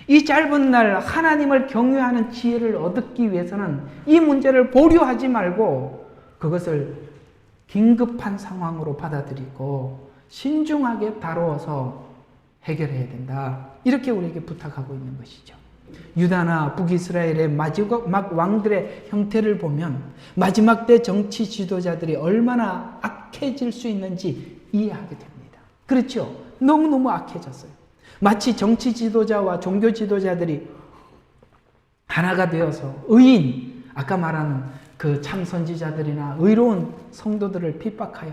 이 짧은 날 하나님을 경외하는 지혜를 얻기 위해서는 이 문제를 보류하지 말고 그것을 긴급한 상황으로 받아들이고 신중하게 다루어서 해결해야 된다. 이렇게 우리에게 부탁하고 있는 것이죠. 유다나 북이스라엘의 마지막 왕들의 형태를 보면 마지막 때 정치 지도자들이 얼마나 악해질 수 있는지 이해하게 됩니다. 그렇죠? 너무너무 악해졌어요. 마치 정치 지도자와 종교 지도자들이 하나가 되어서 의인, 아까 말하는 그 참 선지자들이나 의로운 성도들을 핍박하여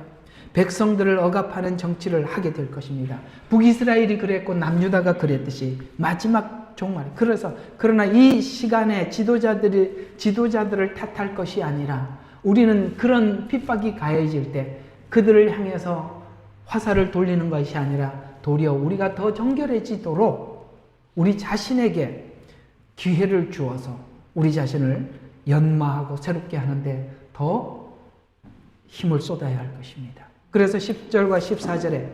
백성들을 억압하는 정치를 하게 될 것입니다. 북이스라엘이 그랬고 남유다가 그랬듯이 마지막 종말. 그러나 이 시간에 지도자들을 탓할 것이 아니라 우리는 그런 핍박이 가해질 때 그들을 향해서 화살을 돌리는 것이 아니라 도리어 우리가 더 정결해지도록 우리 자신에게 기회를 주어서 우리 자신을 연마하고 새롭게 하는데 더 힘을 쏟아야 할 것입니다. 그래서 10절과 14절에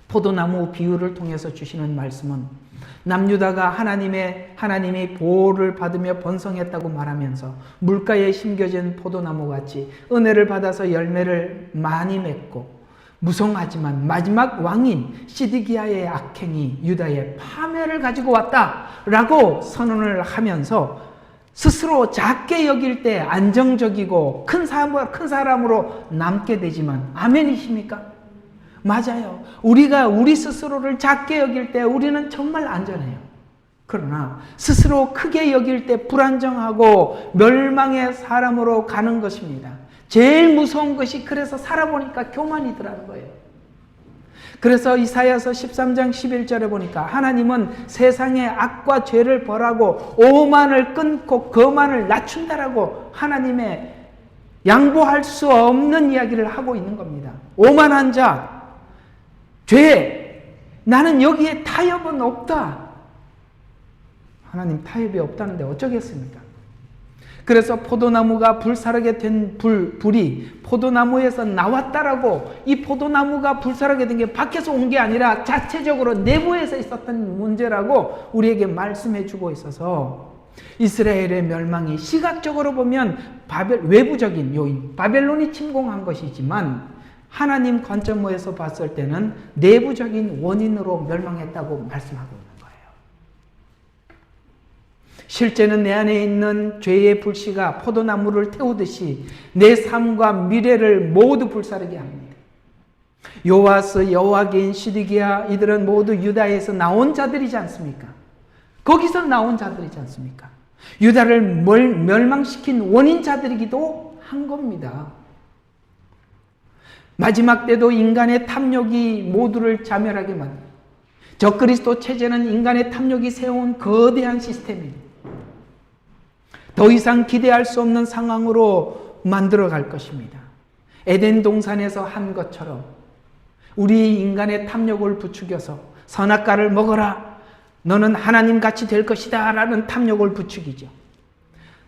포도나무 비유를 통해서 주시는 말씀은 남유다가 하나님이 보호를 받으며 번성했다고 말하면서 물가에 심겨진 포도나무 같이 은혜를 받아서 열매를 많이 맺고 무성하지만 마지막 왕인 시드기야의 악행이 유다의 파멸을 가지고 왔다라고 선언을 하면서 스스로 작게 여길 때 안정적이고 큰 사람으로 남게 되지만, 아멘이십니까? 맞아요. 우리가 우리 스스로를 작게 여길 때 우리는 정말 안전해요. 그러나 스스로 크게 여길 때 불안정하고 멸망의 사람으로 가는 것입니다. 제일 무서운 것이 그래서 살아보니까 교만이더라는 거예요. 그래서 이사야서 13장 11절에 보니까 하나님은 세상의 악과 죄를 벌하고 오만을 끊고 거만을 낮춘다라고 하나님의 양보할 수 없는 이야기를 하고 있는 겁니다. 오만한 자, 죄, 나는 여기에 타협은 없다. 하나님 타협이 없다는데 어쩌겠습니까? 그래서 포도나무가 불사르게 된 불이 포도나무에서 나왔다라고, 이 포도나무가 불사르게 된 게 밖에서 온 게 아니라 자체적으로 내부에서 있었던 문제라고 우리에게 말씀해 주고 있어서, 이스라엘의 멸망이 시각적으로 보면 외부적인 요인, 바벨론이 침공한 것이지만 하나님 관점에서 봤을 때는 내부적인 원인으로 멸망했다고 말씀하고 있는 거예요. 실제는 내 안에 있는 죄의 불씨가 포도나무를 태우듯이 내 삶과 미래를 모두 불사르게 합니다. 요아스, 여호와긴, 시드기야, 이들은 모두 유다에서 나온 자들이지 않습니까? 거기서 나온 자들이지 않습니까? 유다를 멸망시킨 원인자들이기도 한 겁니다. 마지막 때도 인간의 탐욕이 모두를 자멸하게 만듭니다. 적그리스도 체제는 인간의 탐욕이 세운 거대한 시스템입니다. 더 이상 기대할 수 없는 상황으로 만들어 갈 것입니다. 에덴 동산에서 한 것처럼 우리 인간의 탐욕을 부추겨서 선악과를 먹어라, 너는 하나님같이 될 것이다 라는 탐욕을 부추기죠.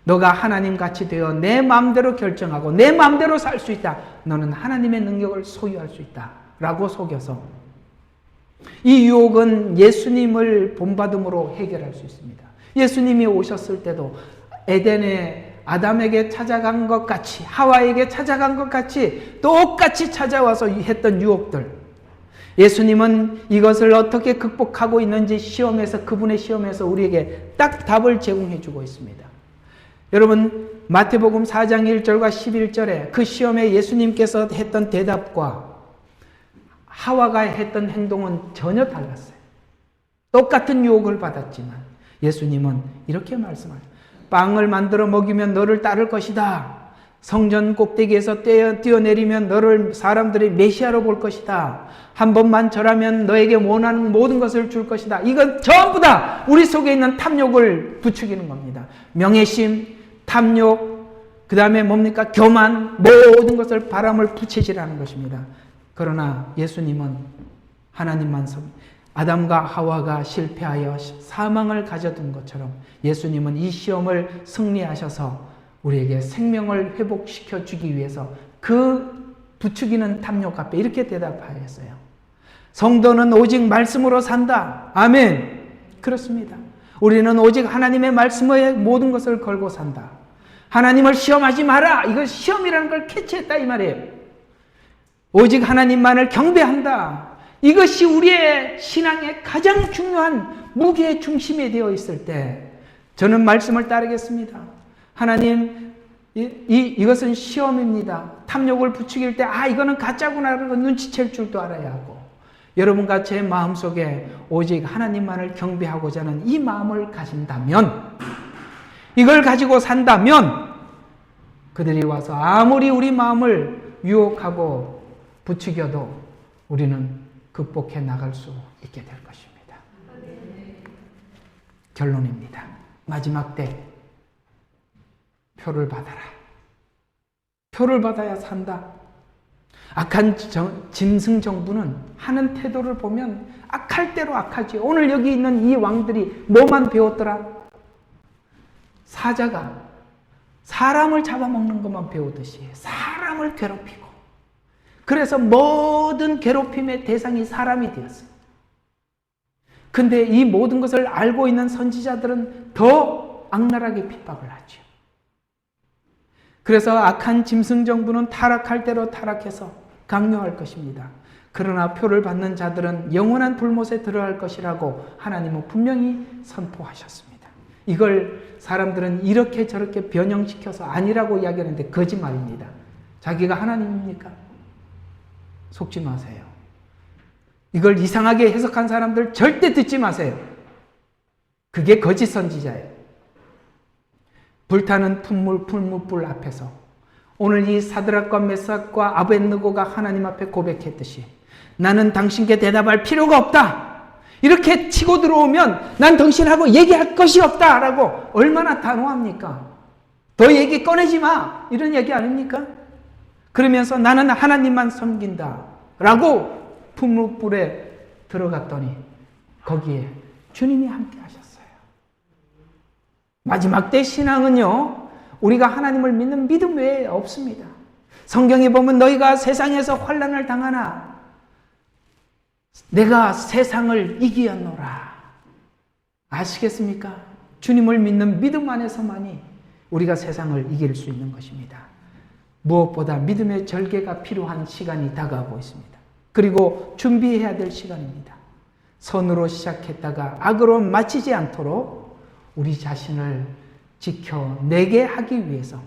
너가 하나님같이 되어 내 마음대로 결정하고 내 마음대로 살 수 있다, 너는 하나님의 능력을 소유할 수 있다 라고 속여서, 이 유혹은 예수님을 본받음으로 해결할 수 있습니다. 예수님이 오셨을 때도 에덴에 아담에게 찾아간 것 같이, 하와에게 찾아간 것 같이 똑같이 찾아와서 했던 유혹들, 예수님은 이것을 어떻게 극복하고 있는지 그분의 시험에서 우리에게 딱 답을 제공해 주고 있습니다. 여러분, 마태복음 4장 1절과 11절에 그 시험에 예수님께서 했던 대답과 하와가 했던 행동은 전혀 달랐어요. 똑같은 유혹을 받았지만 예수님은 이렇게 말씀합니다. 빵을 만들어 먹이면 너를 따를 것이다. 성전 꼭대기에서 뛰어내리면 너를 사람들이 메시아로 볼 것이다. 한 번만 절하면 너에게 원하는 모든 것을 줄 것이다. 이건 전부 다 우리 속에 있는 탐욕을 부추기는 겁니다. 명예심, 탐욕, 그 다음에 뭡니까? 교만, 모든 것을 바람을 부채질하는 것입니다. 그러나 예수님은 하나님만 아담과 하와가 실패하여 사망을 가져둔 것처럼 예수님은 이 시험을 승리하셔서 우리에게 생명을 회복시켜 주기 위해서 그 부추기는 탐욕 앞에 이렇게 대답하였어요. 성도는 오직 말씀으로 산다. 아멘. 그렇습니다. 우리는 오직 하나님의 말씀에 모든 것을 걸고 산다. 하나님을 시험하지 마라. 이거 시험이라는 걸 캐치했다 이 말이에요. 오직 하나님만을 경배한다. 이것이 우리의 신앙의 가장 중요한 무게의 중심이 되어 있을 때 저는 말씀을 따르겠습니다. 하나님, 이것은 시험입니다. 탐욕을 부추길 때 이거는 가짜구나 라고 눈치챌 줄도 알아야 하고, 여러분과 제 마음속에 오직 하나님만을 경배하고자 하는 이 마음을 가진다면, 이걸 가지고 산다면 그들이 와서 아무리 우리 마음을 유혹하고 부추겨도 우리는 극복해 나갈 수 있게 될 것입니다. 결론입니다. 마지막 때 표를 받아라. 표를 받아야 산다. 악한 짐승 정부는 하는 태도를 보면 악할 대로 악하지. 오늘 여기 있는 이 왕들이 뭐만 배웠더라? 사자가 사람을 잡아먹는 것만 배우듯이 사람을 괴롭히고, 그래서 모든 괴롭힘의 대상이 사람이 되었어요. 근데 이 모든 것을 알고 있는 선지자들은 더 악랄하게 핍박을 하죠. 그래서 악한 짐승 정부는 타락할 대로 타락해서 강요할 것입니다. 그러나 표를 받는 자들은 영원한 불못에 들어갈 것이라고 하나님은 분명히 선포하셨습니다. 이걸 사람들은 이렇게 저렇게 변형시켜서 아니라고 이야기하는데 거짓말입니다. 자기가 하나님입니까? 속지 마세요. 이걸 이상하게 해석한 사람들 절대 듣지 마세요. 그게 거짓 선지자예요. 불타는 풀무불 앞에서 오늘 이 사드락과 메삭과 아벳느고가 하나님 앞에 고백했듯이 나는 당신께 대답할 필요가 없다. 이렇게 치고 들어오면 난 당신하고 얘기할 것이 없다 라고 얼마나 단호합니까? 더 얘기 꺼내지 마 이런 얘기 아닙니까? 그러면서 나는 하나님만 섬긴다 라고 풀무불에 들어갔더니 거기에 주님이 함께 하셨어요. 마지막 때 신앙은요, 우리가 하나님을 믿는 믿음 외에 없습니다. 성경에 보면 너희가 세상에서 환난을 당하나 내가 세상을 이기었노라. 아시겠습니까? 주님을 믿는 믿음 안에서만이 우리가 세상을 이길 수 있는 것입니다. 무엇보다 믿음의 절개가 필요한 시간이 다가오고 있습니다. 그리고 준비해야 될 시간입니다. 선으로 시작했다가 악으로 마치지 않도록 우리 자신을 지켜내게 하기 위해서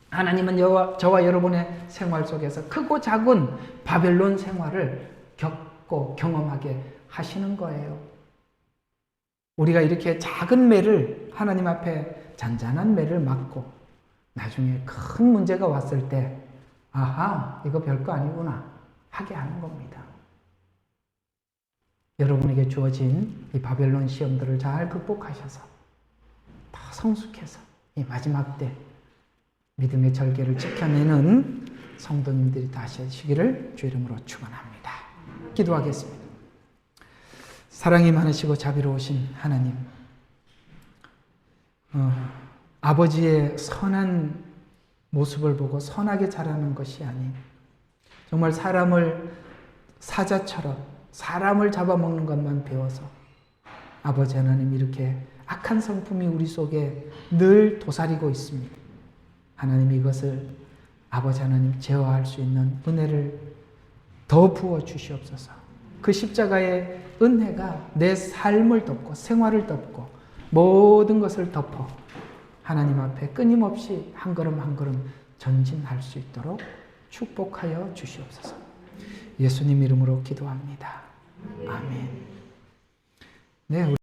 하나님은 저와 여러분의 생활 속에서 크고 작은 바벨론 생활을 겪고 경험하게 하시는 거예요. 우리가 이렇게 작은 매를 하나님 앞에 잔잔한 매를 맞고 나중에 큰 문제가 왔을 때 아하, 이거 별거 아니구나 하게 하는 겁니다. 여러분에게 주어진 이 바벨론 시험들을 잘 극복하셔서 더 성숙해서 이 마지막 때 믿음의 절개를 지켜내는 성도님들이 다시 하시기를 주 이름으로 축원합니다. 기도하겠습니다. 사랑이 많으시고 자비로우신 하나님, 아버지의 선한 모습을 보고 선하게 자라는 것이 아닌 정말 사람을 사자처럼 사람을 잡아먹는 것만 배워서 아버지 하나님 이렇게 악한 성품이 우리 속에 늘 도사리고 있습니다. 하나님 이것을 아버지 하나님 제어할 수 있는 은혜를 더 부어 주시옵소서. 그 십자가의 은혜가 내 삶을 덮고 생활을 덮고 모든 것을 덮어 하나님 앞에 끊임없이 한 걸음 한 걸음 전진할 수 있도록 축복하여 주시옵소서. 예수님 이름으로 기도합니다. 아멘. 네.